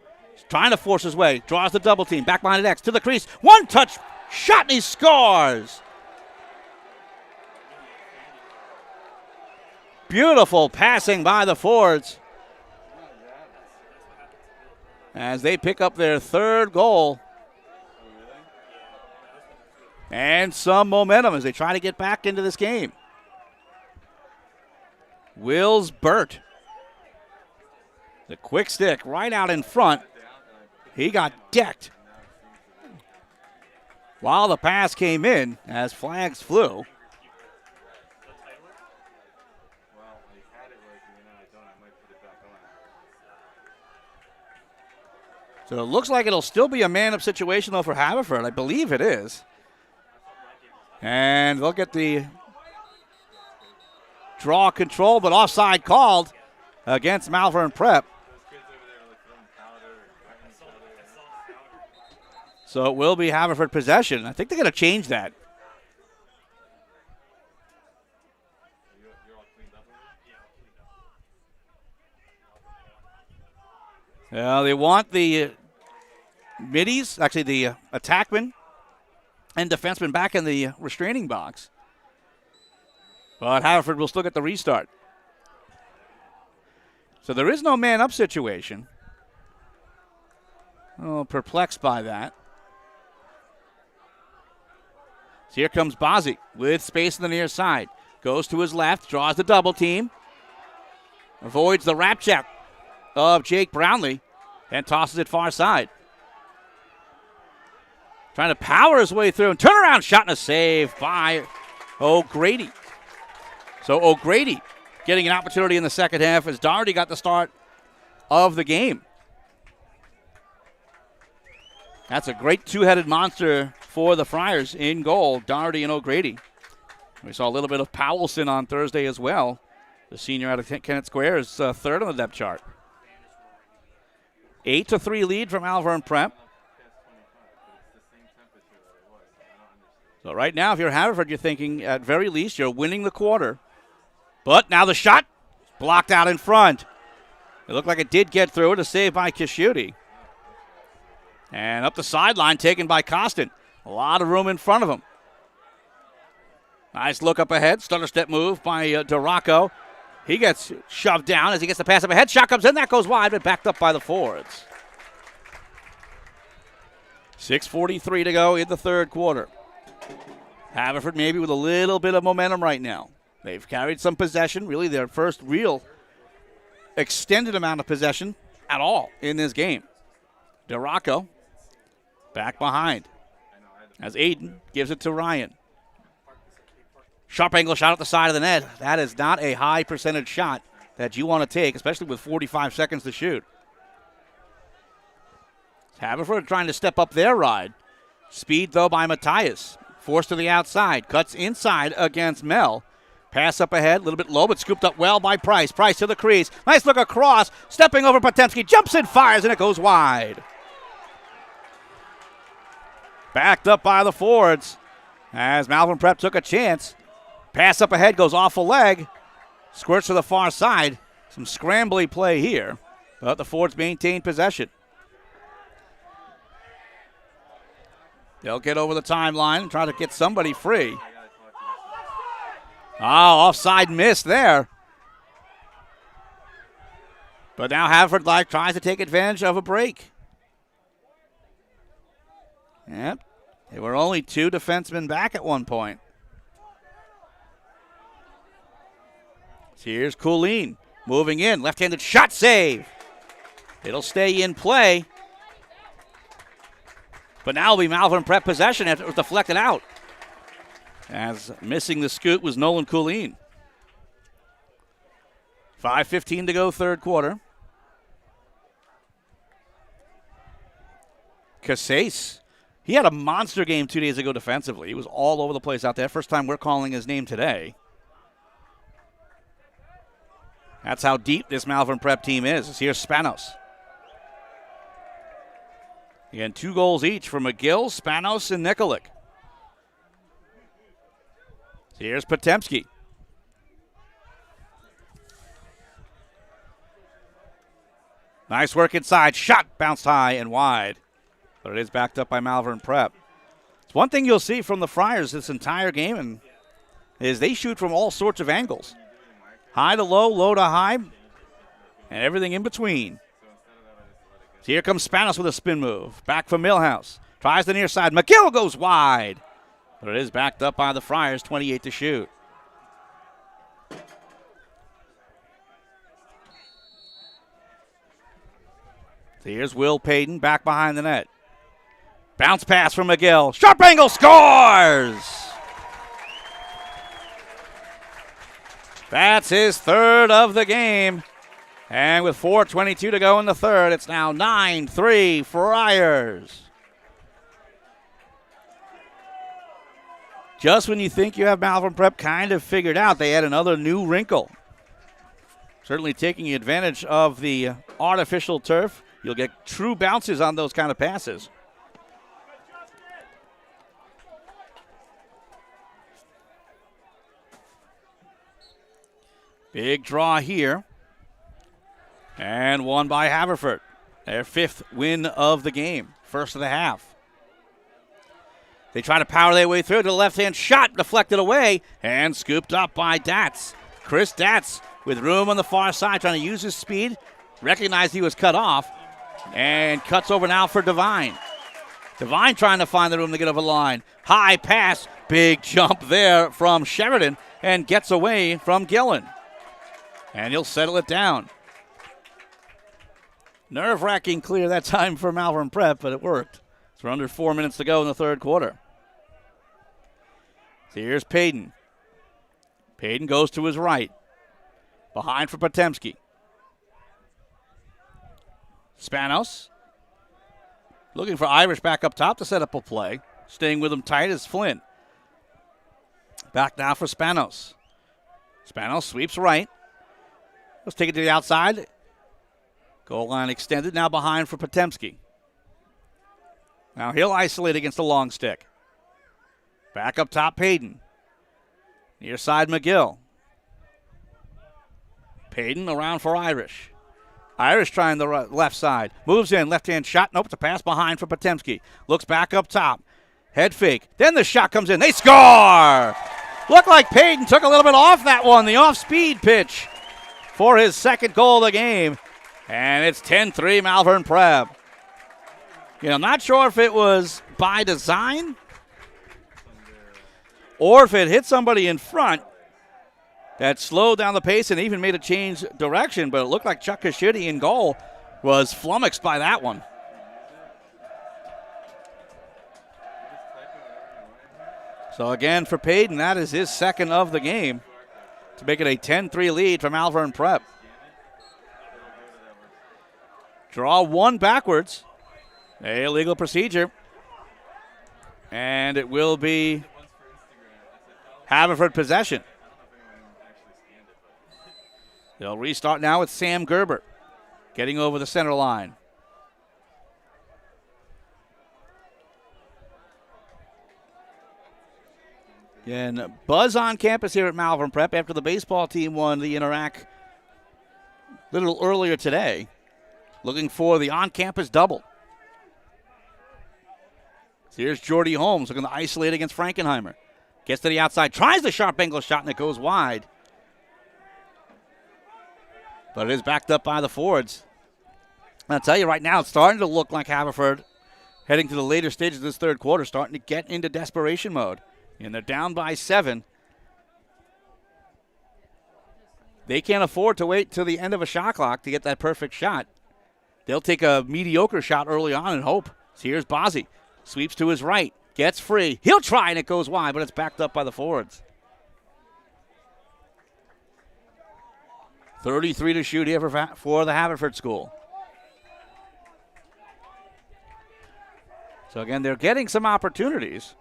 Trying to force his way. Draws the double team. Back behind the X to the crease. One touch shot, and he scores. Beautiful passing by the Fords as they pick up their third goal. And some momentum as they try to get back into this game. Wills Burt. The quick stick right out in front. He got decked. While the pass came in as flags flew. So it looks like it'll still be a man-up situation, though, for Haverford. I believe it is. And they'll get the draw control, but offside called against Malvern Prep. So it will be Haverford possession. I think they're going to change that. They want the middies, actually the attackmen and defensemen back in the restraining box. But Haverford will still get the restart. So there is no man-up situation. Oh, perplexed by that. So here comes Bozzi with space on the near side. Goes to his left, draws the double team. Avoids the wrap check of Jake Brownlee and tosses it far side. Trying to power his way through and turnaround shot and a save by O'Grady. So O'Grady getting an opportunity in the second half as Doherty got the start of the game. That's a great two-headed monster for the Friars in goal, Doherty and O'Grady. We saw a little bit of Powelson on Thursday as well. The senior out of Kennett Square is third on the depth chart. 8-3 lead from Malvern Prep. So right now, if you're Haverford, you're thinking at very least you're winning the quarter. But now the shot blocked out in front. It looked like it did get through it. A save by Kishuti. And up the sideline taken by Costin. A lot of room in front of him. Nice look up ahead. Stutter step move by DeRocco. He gets shoved down as he gets the pass up ahead. Shot comes in. That goes wide, but backed up by the Fords. 6:43 to go in the third quarter. Haverford maybe with a little bit of momentum right now. They've carried some possession. Really their first real extended amount of possession at all in this game. DeRocco back behind as Aiden gives it to Ryan. Sharp angle shot at the side of the net. That is not a high percentage shot that you want to take, especially with 45 seconds to shoot. Haverford trying to step up their ride. Speed, though, by Matthias. Forced to the outside. Cuts inside against Mel. Pass up ahead, a little bit low, but scooped up well by Price. Price to the crease. Nice look across. Stepping over Potemski. Jumps and fires, and it goes wide. Backed up by the Fords as Malvern Prep took a chance. Pass up ahead, goes off a leg. Squirts to the far side. Some scrambly play here, but the Fords maintain possession. They'll get over the timeline and try to get somebody free. Oh, offside miss there. But now Haverford tries to take advantage of a break. Yep. There were only two defensemen back at one point. So here's Coolene moving in. Left-handed shot save. It'll stay in play. But now it'll be Malvern Prep possession after it was deflected out. As missing the scoot was Nolan Coolene. 5:15 to go, third quarter. Casase. He had a monster game 2 days ago defensively. He was all over the place out there. First time we're calling his name today. That's how deep this Malvern Prep team is. Here's Spanos. Again, 2 goals each for McGill, Spanos, and Nikolic. Here's Potemski. Nice work inside. Shot bounced high and wide. But it is backed up by Malvern Prep. It's one thing you'll see from the Friars this entire game and is they shoot from all sorts of angles. High to low to high, and everything in between. So here comes Spanos with a spin move. Back from Millhouse. Tries the near side. McGill goes wide. But it is backed up by the Friars, 28 to shoot. So here's Will Payton back behind the net. Bounce pass from McGill. Sharp angle, scores! That's his third of the game. And with 4:22 to go in the third, it's now 9-3 Friars. Just when you think you have Malvern Prep kind of figured out, they add another new wrinkle. Certainly taking advantage of the artificial turf. You'll get true bounces on those kind of passes. Big draw here. And won by Haverford. Their fifth win of the game. First of the half. They try to power their way through to the left-hand shot. Deflected away and scooped up by Datz. Chris Datz with room on the far side trying to use his speed. Recognized he was cut off. And cuts over now for Devine. Devine trying to find the room to get over the line. High pass. Big jump there from Sheridan. And gets away from Gillen. And he'll settle it down. Nerve-wracking clear that time for Malvern Prep, but it worked. So we're under 4 minutes to go in the third quarter. So here's Payton. Payton goes to his right. Behind for Potemski. Spanos. Looking for Irish back up top to set up a play. Staying with him tight is Flynn. Back now for Spanos. Spanos sweeps right. Let's take it to the outside. Goal line extended, now behind for Potemski. Now he'll isolate against the long stick. Back up top, Payton. Near side, McGill. Payton around for Irish. Irish trying the left side. Moves in, left-hand shot. Nope, it's a pass behind for Potemski. Looks back up top. Head fake. Then the shot comes in. They score! Looked like Payton took a little bit off that one, the off-speed pitch for his second goal of the game. And it's 10-3 Malvern Prep. I'm not sure if it was by design or if it hit somebody in front that slowed down the pace and even made a change direction, but it looked like Chuck Kashidi in goal was flummoxed by that one. So again for Payton, that is his second of the game to make it a 10-3 lead for Malvern Prep. Draw one backwards. A illegal procedure. And it will be Haverford possession. They'll restart now with Sam Gerber getting over the center line. Again, buzz on campus here at Malvern Prep after the baseball team won the Interac a little earlier today. Looking for the on-campus double. So here's Jordy Holmes looking to isolate against Frankenheimer. Gets to the outside, tries the sharp angle shot, and it goes wide. But it is backed up by the forwards. I'll tell you right now, it's starting to look like Haverford, heading to the later stages of this third quarter, starting to get into desperation mode. And they're down by 7. They can't afford to wait till the end of a shot clock to get that perfect shot. They'll take a mediocre shot early on and hope. So here's Bozzi. Sweeps to his right. Gets free. He'll try, and it goes wide, but it's backed up by the forwards. 33 to shoot here for the Haverford school. So again, they're getting some opportunities.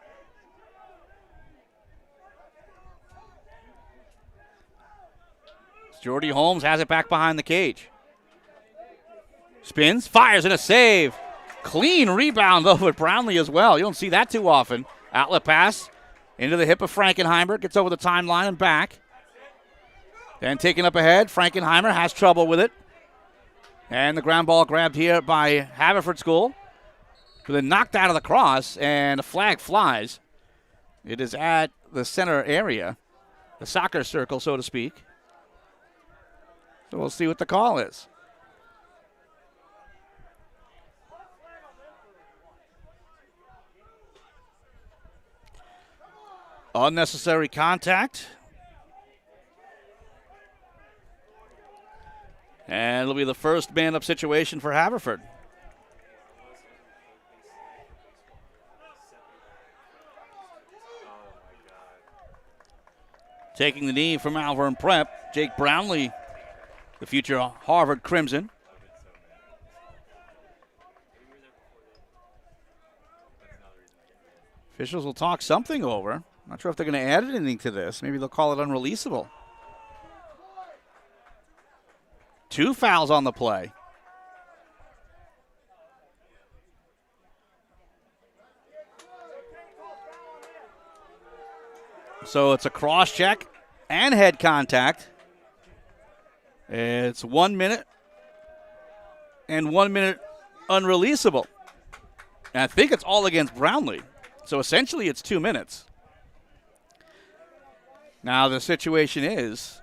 Jordy Holmes has it back behind the cage. Spins, fires, and a save. Clean rebound, though, with Brownlee as well. You don't see that too often. Outlet pass into the hip of Frankenheimer. Gets over the timeline and back. Then taken up ahead. Frankenheimer has trouble with it. And the ground ball grabbed here by Haverford School. But then knocked out of the cross, and a flag flies. It is at the center area, the soccer circle, so to speak. So we'll see what the call is. Unnecessary contact. And it'll be the first man-up situation for Haverford. Taking the knee from Malvern Prep, Jake Brownlee, the future Harvard Crimson. Officials will talk something over. Not sure if they're going to add anything to this. Maybe they'll call it unreleasable. 2 fouls on the play. So it's a cross check and head contact. It's 1 minute and 1 minute unreleasable. And I think it's all against Brownlee. So essentially it's 2 minutes. Now the situation is,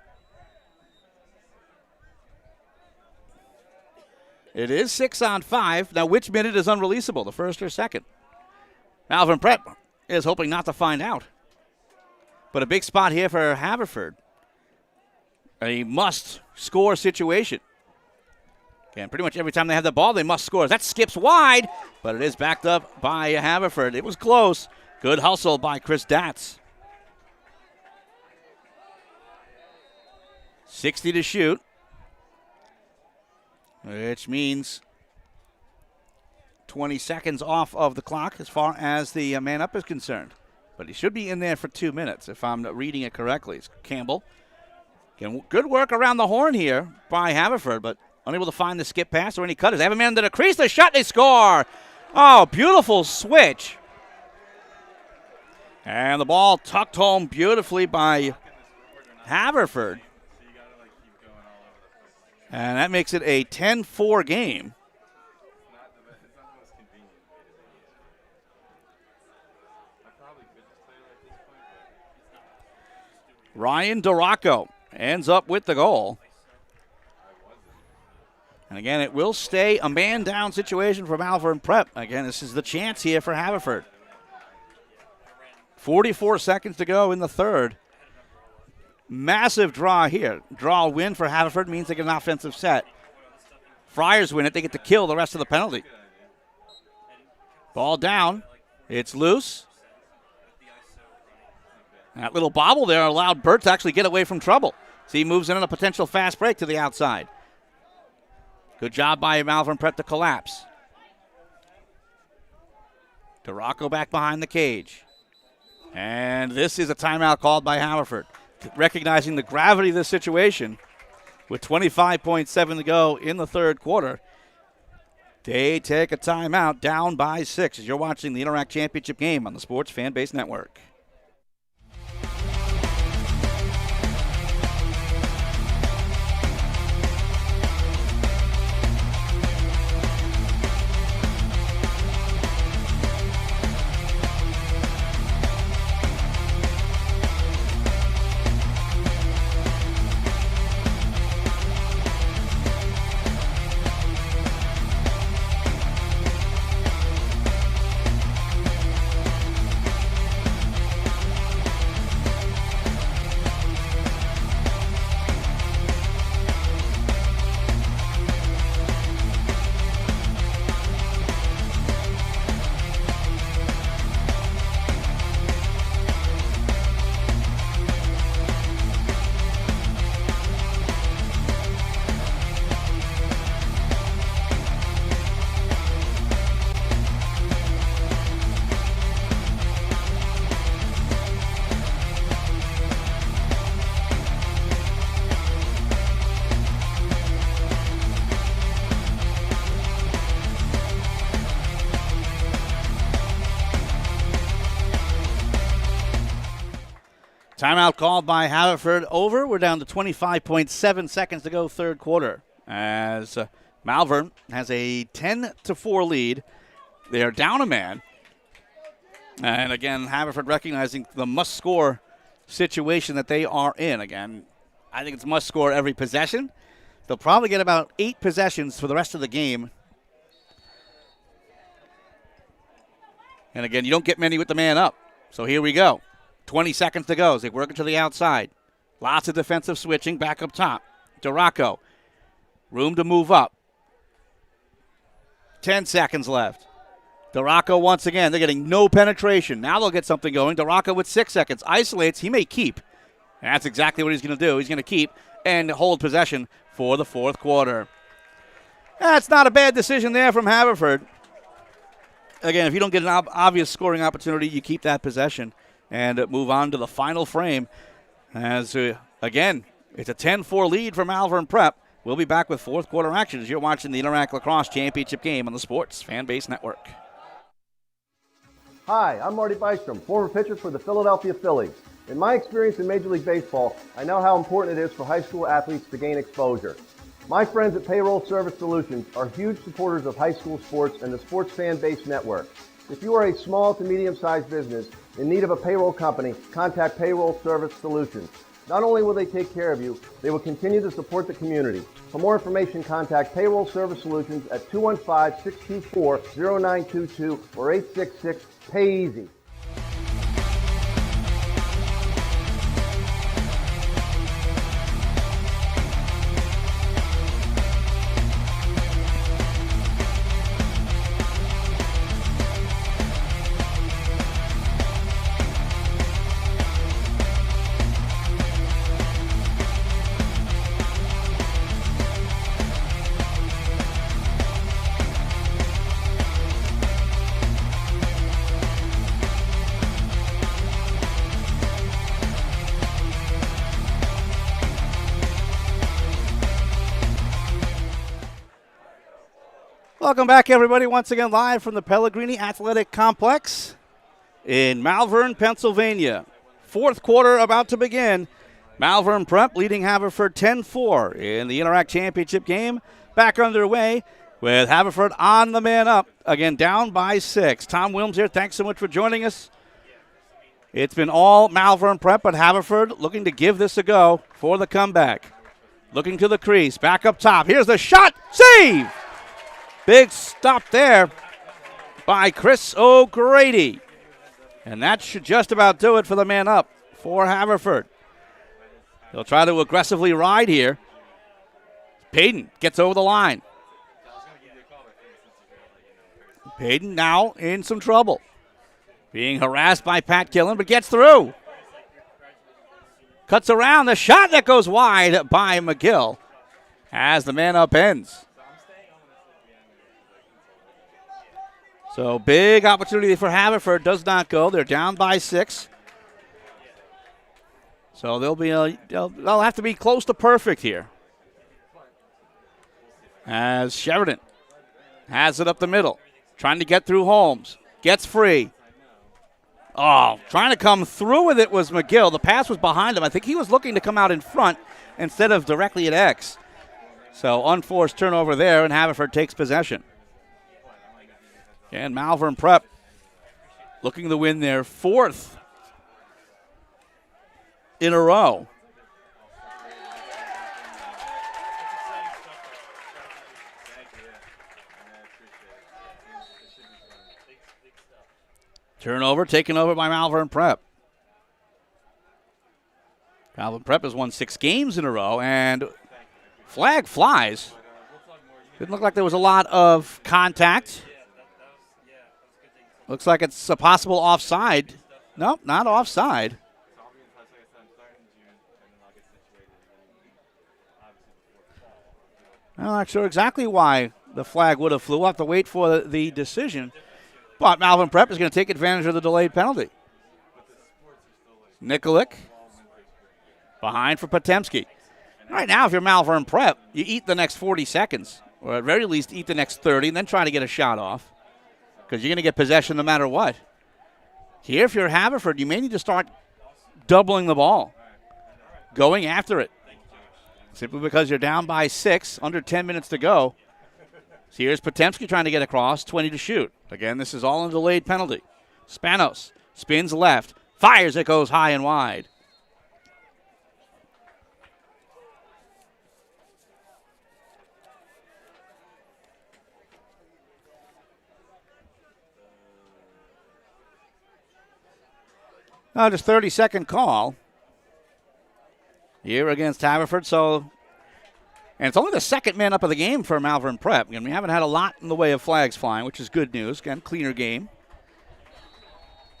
it is 6-on-5. Now which minute is unreleasable, the first or second? Malvern Prep is hoping not to find out. But a big spot here for Haverford. A must-score situation. Again, pretty much every time they have the ball, they must score. That skips wide, but it is backed up by Haverford. It was close. Good hustle by Chris Datz. 60 to shoot, which means 20 seconds off of the clock as far as the man up is concerned. But he should be in there for 2 minutes, if I'm reading it correctly. It's Campbell. Again, good work around the horn here by Haverford, but unable to find the skip pass or any cutters. They have a man under the crease. The shot, they score. Oh, beautiful switch. And the ball tucked home beautifully by Haverford. And that makes it a 10-4 game. Ryan Duraco ends up with the goal. And again, it will stay a man-down situation for Malvern Prep. Again, this is the chance here for Haverford. 44 seconds to go in the third. Massive draw here. Draw win for Haverford means they get an offensive set. Friars win it, they get to kill the rest of the penalty. Ball down. It's loose. That little bobble there allowed Burt to actually get away from trouble. So he moves in on a potential fast break to the outside. Good job by Malvern Prep to collapse. Duraco back behind the cage. And this is a timeout called by Haverford. Recognizing the gravity of this situation, with 25.7 to go in the third quarter, they take a timeout down by 6 as you're watching the Interact Championship game on the Sports Fan Base Network. Timeout called by Haverford over. We're down to 25.7 seconds to go third quarter as Malvern has a 10-4 lead. They are down a man. And again, Haverford recognizing the must-score situation that they are in. Again, I think it's must-score every possession. They'll probably get about 8 possessions for the rest of the game. And again, you don't get many with the man up. So here we go. 20 seconds to go as they work it to the outside. Lots of defensive switching back up top. DeRocco. Room to move up. 10 seconds left. DeRocco once again. They're getting no penetration. Now they'll get something going. DeRocco with 6 seconds. Isolates. He may keep. And that's exactly what he's going to do. He's going to keep and hold possession for the fourth quarter. That's not a bad decision there from Haverford. Again, if you don't get an obvious scoring opportunity, you keep that possession and move on to the final frame. As, again, it's a 10-4 lead for Malvern Prep. We'll be back with fourth quarter action as you're watching the Interact Lacrosse Championship game on the Sports Fanbase Network. Hi, I'm Marty Bystrom, former pitcher for the Philadelphia Phillies. In my experience in Major League Baseball, I know how important it is for high school athletes to gain exposure. My friends at Payroll Service Solutions are huge supporters of high school sports and the Sports Fanbase Network. If you are a small to medium-sized business in need of a payroll company, contact Payroll Service Solutions. Not only will they take care of you, they will continue to support the community. For more information, contact Payroll Service Solutions at 215-624-0922 or 866-PAY-EASY. Welcome back, everybody, once again live from the Pellegrini Athletic Complex in Malvern, Pennsylvania. Fourth quarter about to begin. Malvern Prep leading Haverford 10-4 in the Interact Championship game. Back underway with Haverford on the man up. Again, down by 6. Tom Wilms here. Thanks so much for joining us. It's been all Malvern Prep, but Haverford looking to give this a go for the comeback. Looking to the crease. Back up top. Here's the shot. Save! Big stop there by Chris O'Grady. And that should just about do it for the man up for Haverford. They'll try to aggressively ride here. Payton gets over the line. Payton now in some trouble. Being harassed by Pat Killen, but gets through. Cuts around. The shot that goes wide by McGill as the man up ends. So big opportunity for Haverford, does not go. They're down by 6. So they'll have to be close to perfect here. As Sheridan has it up the middle, trying to get through Holmes, gets free. Oh, trying to come through with it was McGill. The pass was behind him. I think he was looking to come out in front instead of directly at X. So unforced turnover there, and Haverford takes possession. And Malvern Prep looking to win their 4th in a row. Turnover taken over by Malvern Prep. Malvern Prep has won 6 games in a row, and flag flies. Didn't look like there was a lot of contact. Looks like it's a possible offside. Nope, not offside. I'm not sure exactly why the flag would have flew. We'll have to wait for the decision. But Malvern Prep is going to take advantage of the delayed penalty. Nikolic behind for Potemski. Right now, if you're Malvern Prep, you eat the next 40 seconds, or at very least eat the next 30, and then try to get a shot off. Because you're going to get possession no matter what. Here, if you're Haverford, you may need to start doubling the ball, going after it. Simply because you're down by 6, under 10 minutes to go. So here's Potemski trying to get across, 20 to shoot. Again, this is all a delayed penalty. Spanos spins left, fires, it goes high and wide. Now just 30-second call here against Haverford. So, and it's only the second man up of the game for Malvern Prep. And we haven't had a lot in the way of flags flying, which is good news. Again, cleaner game.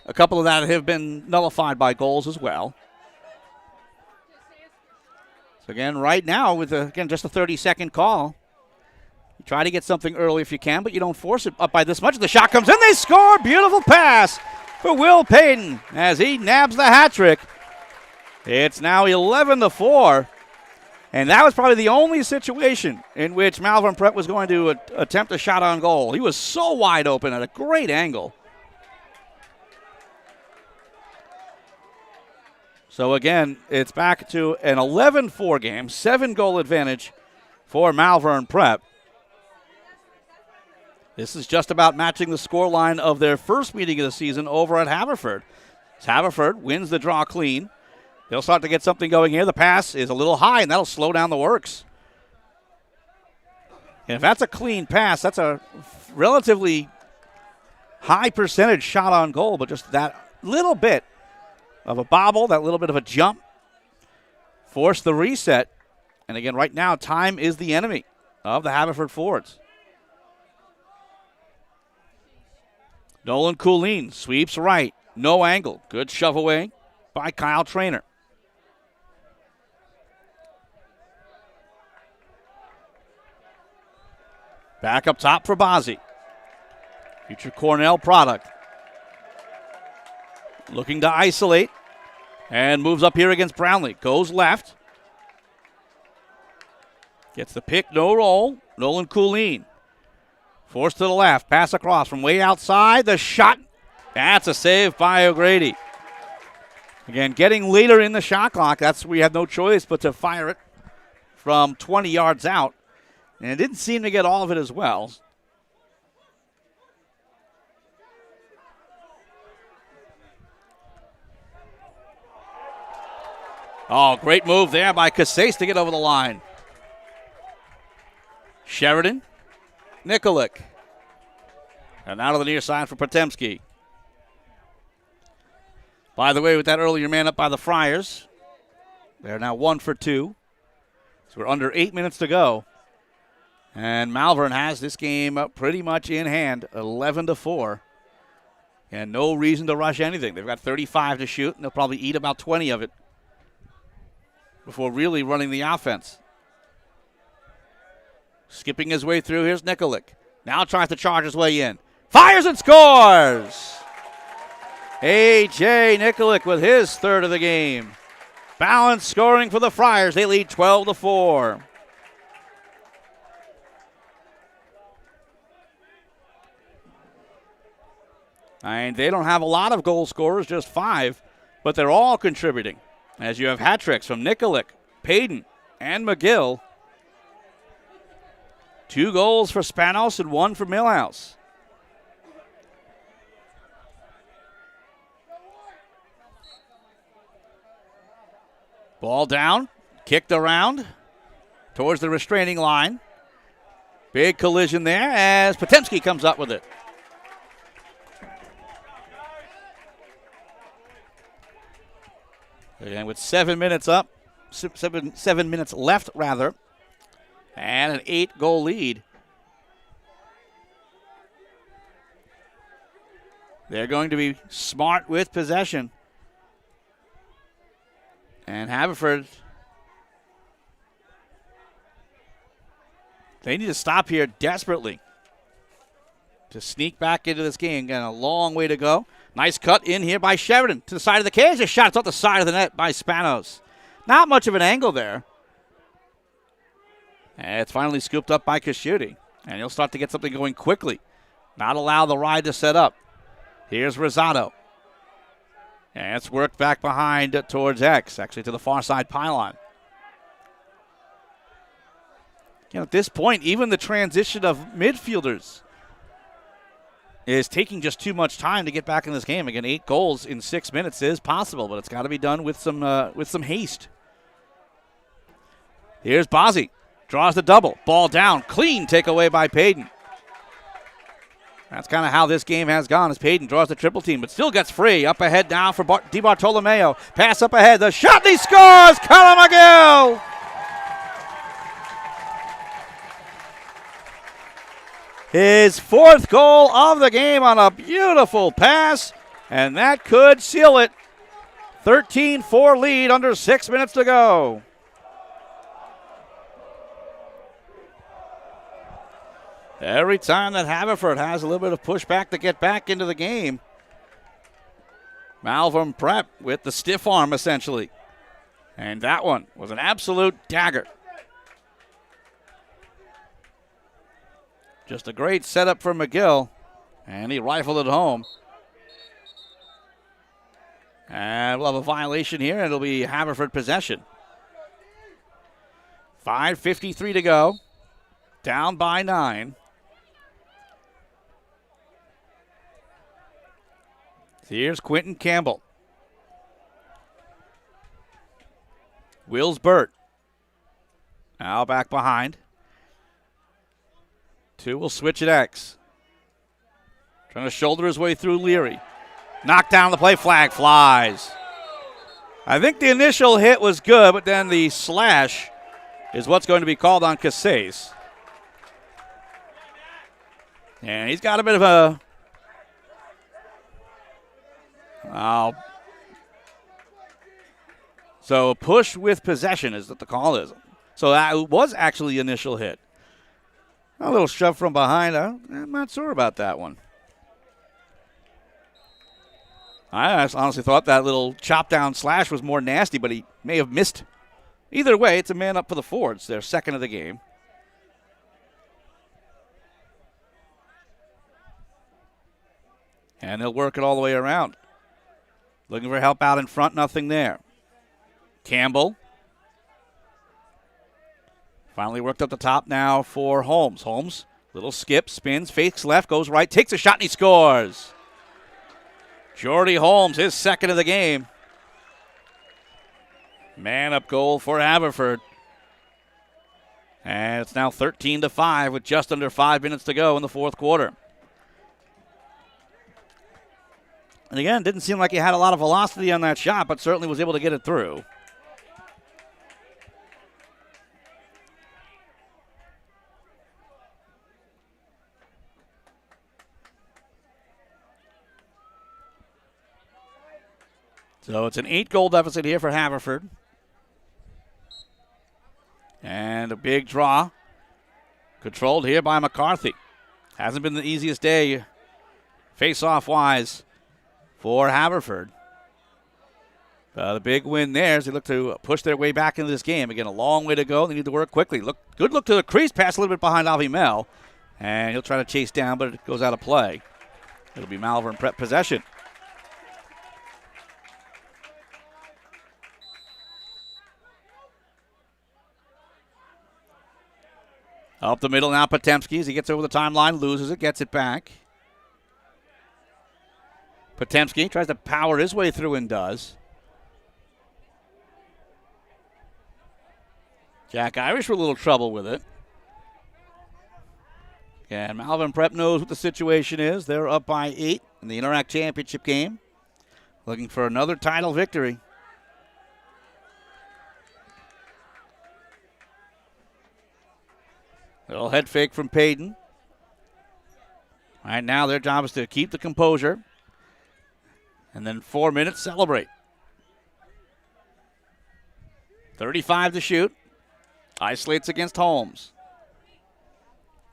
A couple of that have been nullified by goals as well. So again, right now with just a 30-second call, you try to get something early if you can, but you don't force it up by this much. The shot comes in, they score. Beautiful pass for Will Payton as he nabs the hat trick. It's now 11-4, and that was probably the only situation in which Malvern Prep was going to attempt a shot on goal. He was so wide open at a great angle. So again, it's back to an 11-4 game, 7-goal advantage for Malvern Prep. This is just about matching the scoreline of their first meeting of the season over at Haverford. As Haverford wins the draw clean. They'll start to get something going here. The pass is a little high, and that'll slow down the works. And if that's a clean pass, that's a relatively high percentage shot on goal, but just that little bit of a bobble, that little bit of a jump, force the reset. And again, right now, time is the enemy of the Haverford forwards. Nolan Coolin sweeps right. No angle. Good shove away by Kyle Traynor. Back up top for Bozzi. Future Cornell product. Looking to isolate. And moves up here against Brownlee. Goes left. Gets the pick, no roll. Nolan Coolin. Forced to the left. Pass across from way outside. The shot. That's a save by O'Grady. Again, getting later in the shot clock. We had no choice but to fire it from 20 yards out. And it didn't seem to get all of it as well. Oh, great move there by Casase to get over the line. Sheridan. Nikolic. And out of the near side for Potemski. By the way, with that earlier man up by the Friars, they're now 1 for 2. So we're under 8 minutes to go. And Malvern has this game pretty much in hand, 11-4. And no reason to rush anything. They've got 35 to shoot, and they'll probably eat about 20 of it before really running the offense. Skipping his way through, here's Nikolic. Now tries to charge his way in. Fires and scores! A.J. Nikolic with his third of the game. Balanced scoring for the Friars. They lead 12-4. And they don't have a lot of goal scorers, just 5, but they're all contributing. As you have hat tricks from Nikolic, Payton, and McGill. 2 goals for Spanos and 1 for Millhouse. Ball down, kicked around towards the restraining line. Big collision there as Potemski comes up with it. And with 7 minutes up, 7 minutes left rather, and an 8-goal lead. They're going to be smart with possession. And Haverford, they need to stop here desperately to sneak back into this game. Got a long way to go. Nice cut in here by Sheridan to the side of the cage. A shot, it's off the side of the net by Spanos. Not much of an angle there. And it's finally scooped up by Casciuti. And he'll start to get something going quickly. Not allow the ride to set up. Here's Rosado. And it's worked back behind towards X, actually to the far side pylon. At this point, even the transition of midfielders is taking just too much time to get back in this game. Again, 8 goals in 6 minutes is possible, but it's got to be done with some haste. Here's Bozzi. Draws the double. Ball down. Clean takeaway by Payton. That's kind of how this game has gone as Payton draws the triple team, but still gets free. Up ahead now for DiBartolomeo. Pass up ahead. The shot, and he scores! Colin McGill! His 4th goal of the game on a beautiful pass, and that could seal it. 13-4 lead under 6 minutes to go. Every time that Haverford has a little bit of pushback to get back into the game, Malvern Prep with the stiff arm essentially. And that one was an absolute dagger. Just a great setup for McGill, and he rifled it home. And we'll have a violation here, and it'll be Haverford possession. 5:53 to go, down by 9. Here's Quentin Campbell. Wills Burt. Now back behind. 2 will switch at X. Trying to shoulder his way through Leary. Knocked down the play, flag flies. I think the initial hit was good, but then the slash is what's going to be called on Casase. And he's got a bit of a... So push with possession is what the call is. So that was actually the initial hit. A little shove from behind. I'm not sure about that one. I honestly thought that little chop down slash was more nasty, but he may have missed. Either way, it's a man up for the Fords. Their 2nd of the game. And they'll work it all the way around. Looking for help out in front, nothing there. Campbell. Finally worked up the top now for Holmes. Holmes, little skip, spins, fakes left, goes right, takes a shot, and he scores. Jordy Holmes, his 2nd of the game. Man-up goal for Haverford. And it's now 13-5 with just under 5 minutes to go in the 4th quarter. And again, didn't seem like he had a lot of velocity on that shot, but certainly was able to get it through. So it's an 8-goal deficit here for Haverford. And a big draw. Controlled here by McCarthy. Hasn't been the easiest day face-off-wise for Haverford. The big win there as they look to push their way back into this game. Again, a long way to go. They need to work quickly. Good look to the crease. Pass a little bit behind Avi Mel. And he'll try to chase down, but it goes out of play. It'll be Malvern Prep possession. Up the middle now, Potemski as he gets over the timeline, loses it, gets it back. Potemski tries to power his way through and does. Jack Irish with a little trouble with it. And Malvern Prep knows what the situation is. They're up by 8 in the Interact Championship game. Looking for another title victory. Little head fake from Payton. Right now their job is to keep the composure. And then 4 minutes, celebrate. 35 to shoot. Isolates against Holmes.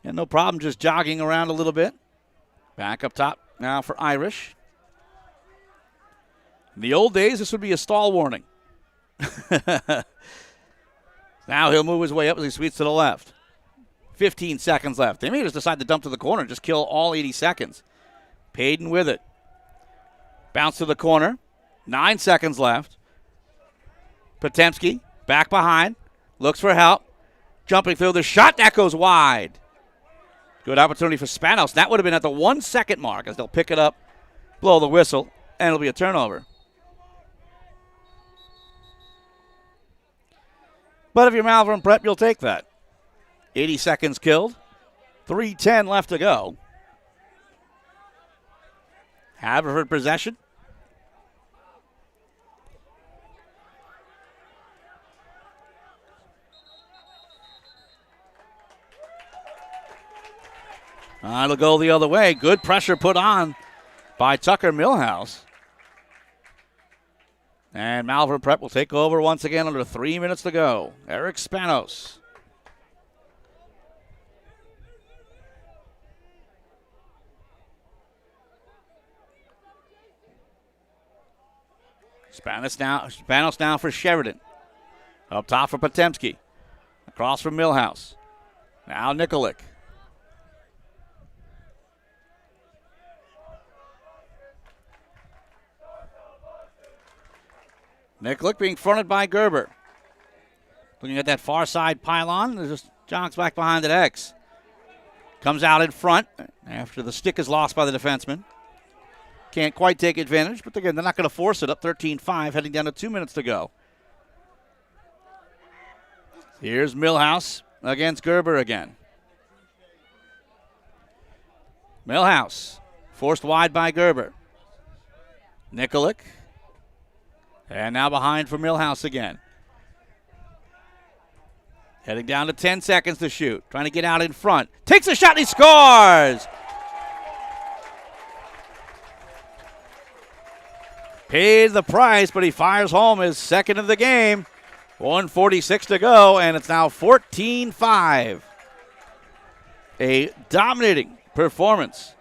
And no problem just jogging around a little bit. Back up top now for Irish. In the old days, this would be a stall warning. Now he'll move his way up as he sweeps to the left. 15 seconds left. They may just decide to dump to the corner and just kill all 80 seconds. Payton with it. Bounce to the corner. 9 seconds left. Potemski back behind. Looks for help. Jumping through the shot. That goes wide. Good opportunity for Spanos. That would have been at the 1 second mark as they'll pick it up, blow the whistle, and it'll be a turnover. But if you're Malvern Prep, you'll take that. 80 seconds killed. 3:10 left to go. Haverford possession. It'll go the other way. Good pressure put on by Tucker Millhouse. And Malvern Prep will take over once again under 3 minutes to go. Eric Spanos. Spanos now for Sheridan. Up top for Potemski. Across from Millhouse. Now Nikolic. Nikolic being fronted by Gerber. Looking at that far side pylon. There's just jogs back behind the X. Comes out in front after the stick is lost by the defenseman. Can't quite take advantage, but again, they're not going to force it. Up 13-5, heading down to 2 minutes to go. Here's Millhouse against Gerber again. Millhouse forced wide by Gerber. Nikolic. And now behind for Millhouse again. Heading down to 10 seconds to shoot. Trying to get out in front. Takes a shot and he scores! Paid the price, but he fires home his second of the game. 1:46 to go, and it's now 14-5. A dominating performance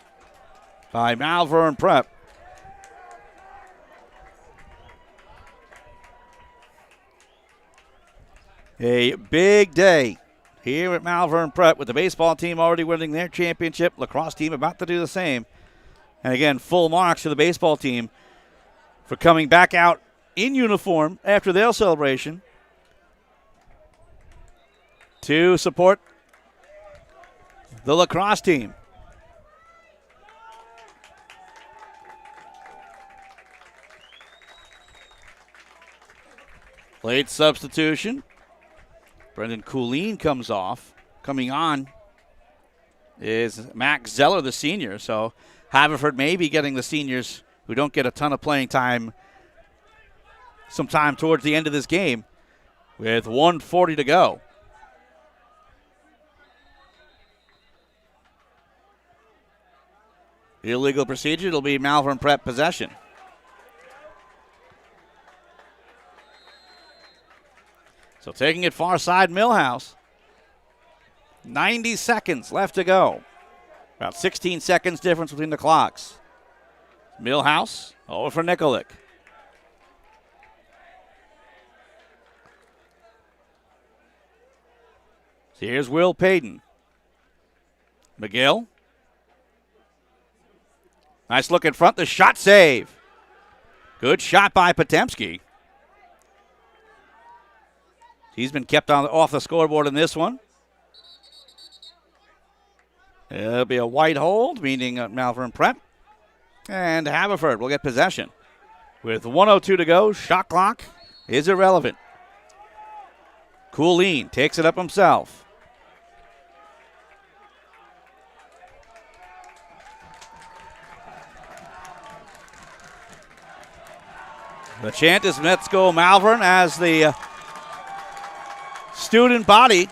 by Malvern Prep. A big day here at Malvern Prep with the baseball team already winning their championship. Lacrosse team about to do the same. And again, full marks to the baseball team for coming back out in uniform after their celebration to support the lacrosse team. Late substitution. Brendan Coolene comes off. Coming on is Max Zeller, the senior. So Haverford may be getting the seniors who don't get a ton of playing time sometime towards the end of this game with 1:40 to go. Illegal procedure. It'll be Malvern Prep possession. So taking it far side, Millhouse. 90 seconds left to go. About 16 seconds difference between the clocks. Millhouse over for Nikolic. So here's Will Payton. McGill. Nice look in front. The shot save. Good shot by Potemski. He's been kept off the scoreboard in this one. It'll be a white hold, meaning Malvern Prep. And Haverford will get possession. With 1:02 to go, shot clock is irrelevant. Coolene takes it up himself. The chant is "Let's go Malvern" as the student body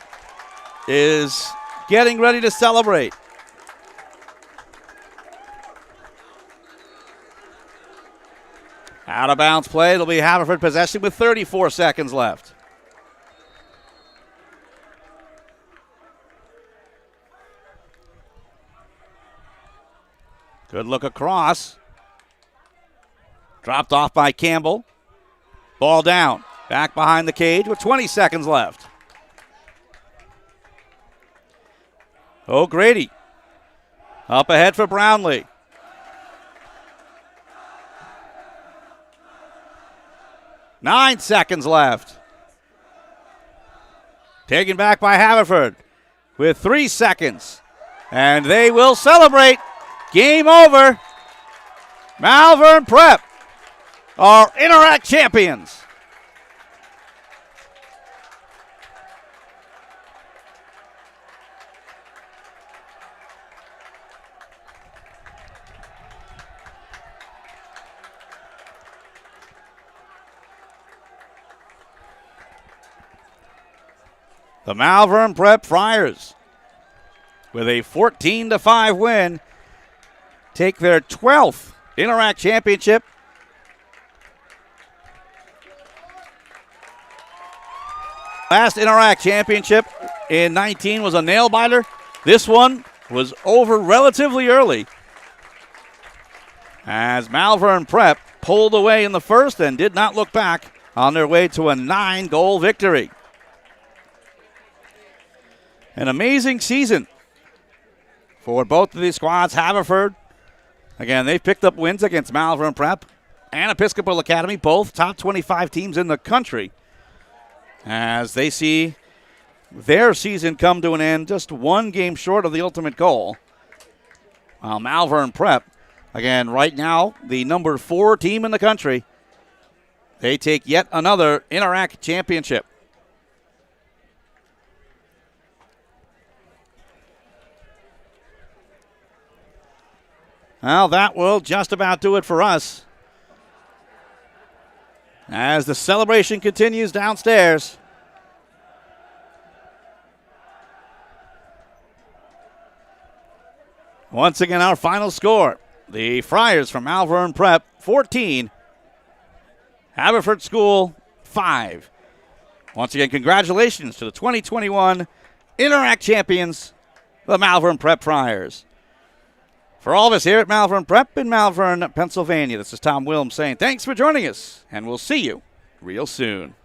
is getting ready to celebrate. Out of bounds play. It'll be Haverford possession with 34 seconds left. Good look across. Dropped off by Campbell. Ball down. Back behind the cage with 20 seconds left. O'Grady. Up ahead for Brownlee. Nine seconds left. Taken back by Haverford with 3 seconds. And they will celebrate. Game over. Malvern Prep are Interact champions. The Malvern Prep Friars, with a 14-5 win, take their 12th Interact championship. Last Interact championship in 19 was a nail-biter. This one was over relatively early, as Malvern Prep pulled away in the first and did not look back on their way to a 9-goal victory. An amazing season for both of these squads. Haverford, again, they've picked up wins against Malvern Prep and Episcopal Academy, both top 25 teams in the country, as they see their season come to an end just one game short of the ultimate goal. While Malvern Prep, again, right now, the number 4 team in the country, they take yet another Interact championship. Well, that will just about do it for us, as the celebration continues downstairs. Once again, our final score. The Friars from Malvern Prep, 14. Haverford School, 5. Once again, congratulations to the 2021 Interact champions, the Malvern Prep Friars. For all of us here at Malvern Prep in Malvern, Pennsylvania, this is Tom Wilms saying thanks for joining us, and we'll see you real soon.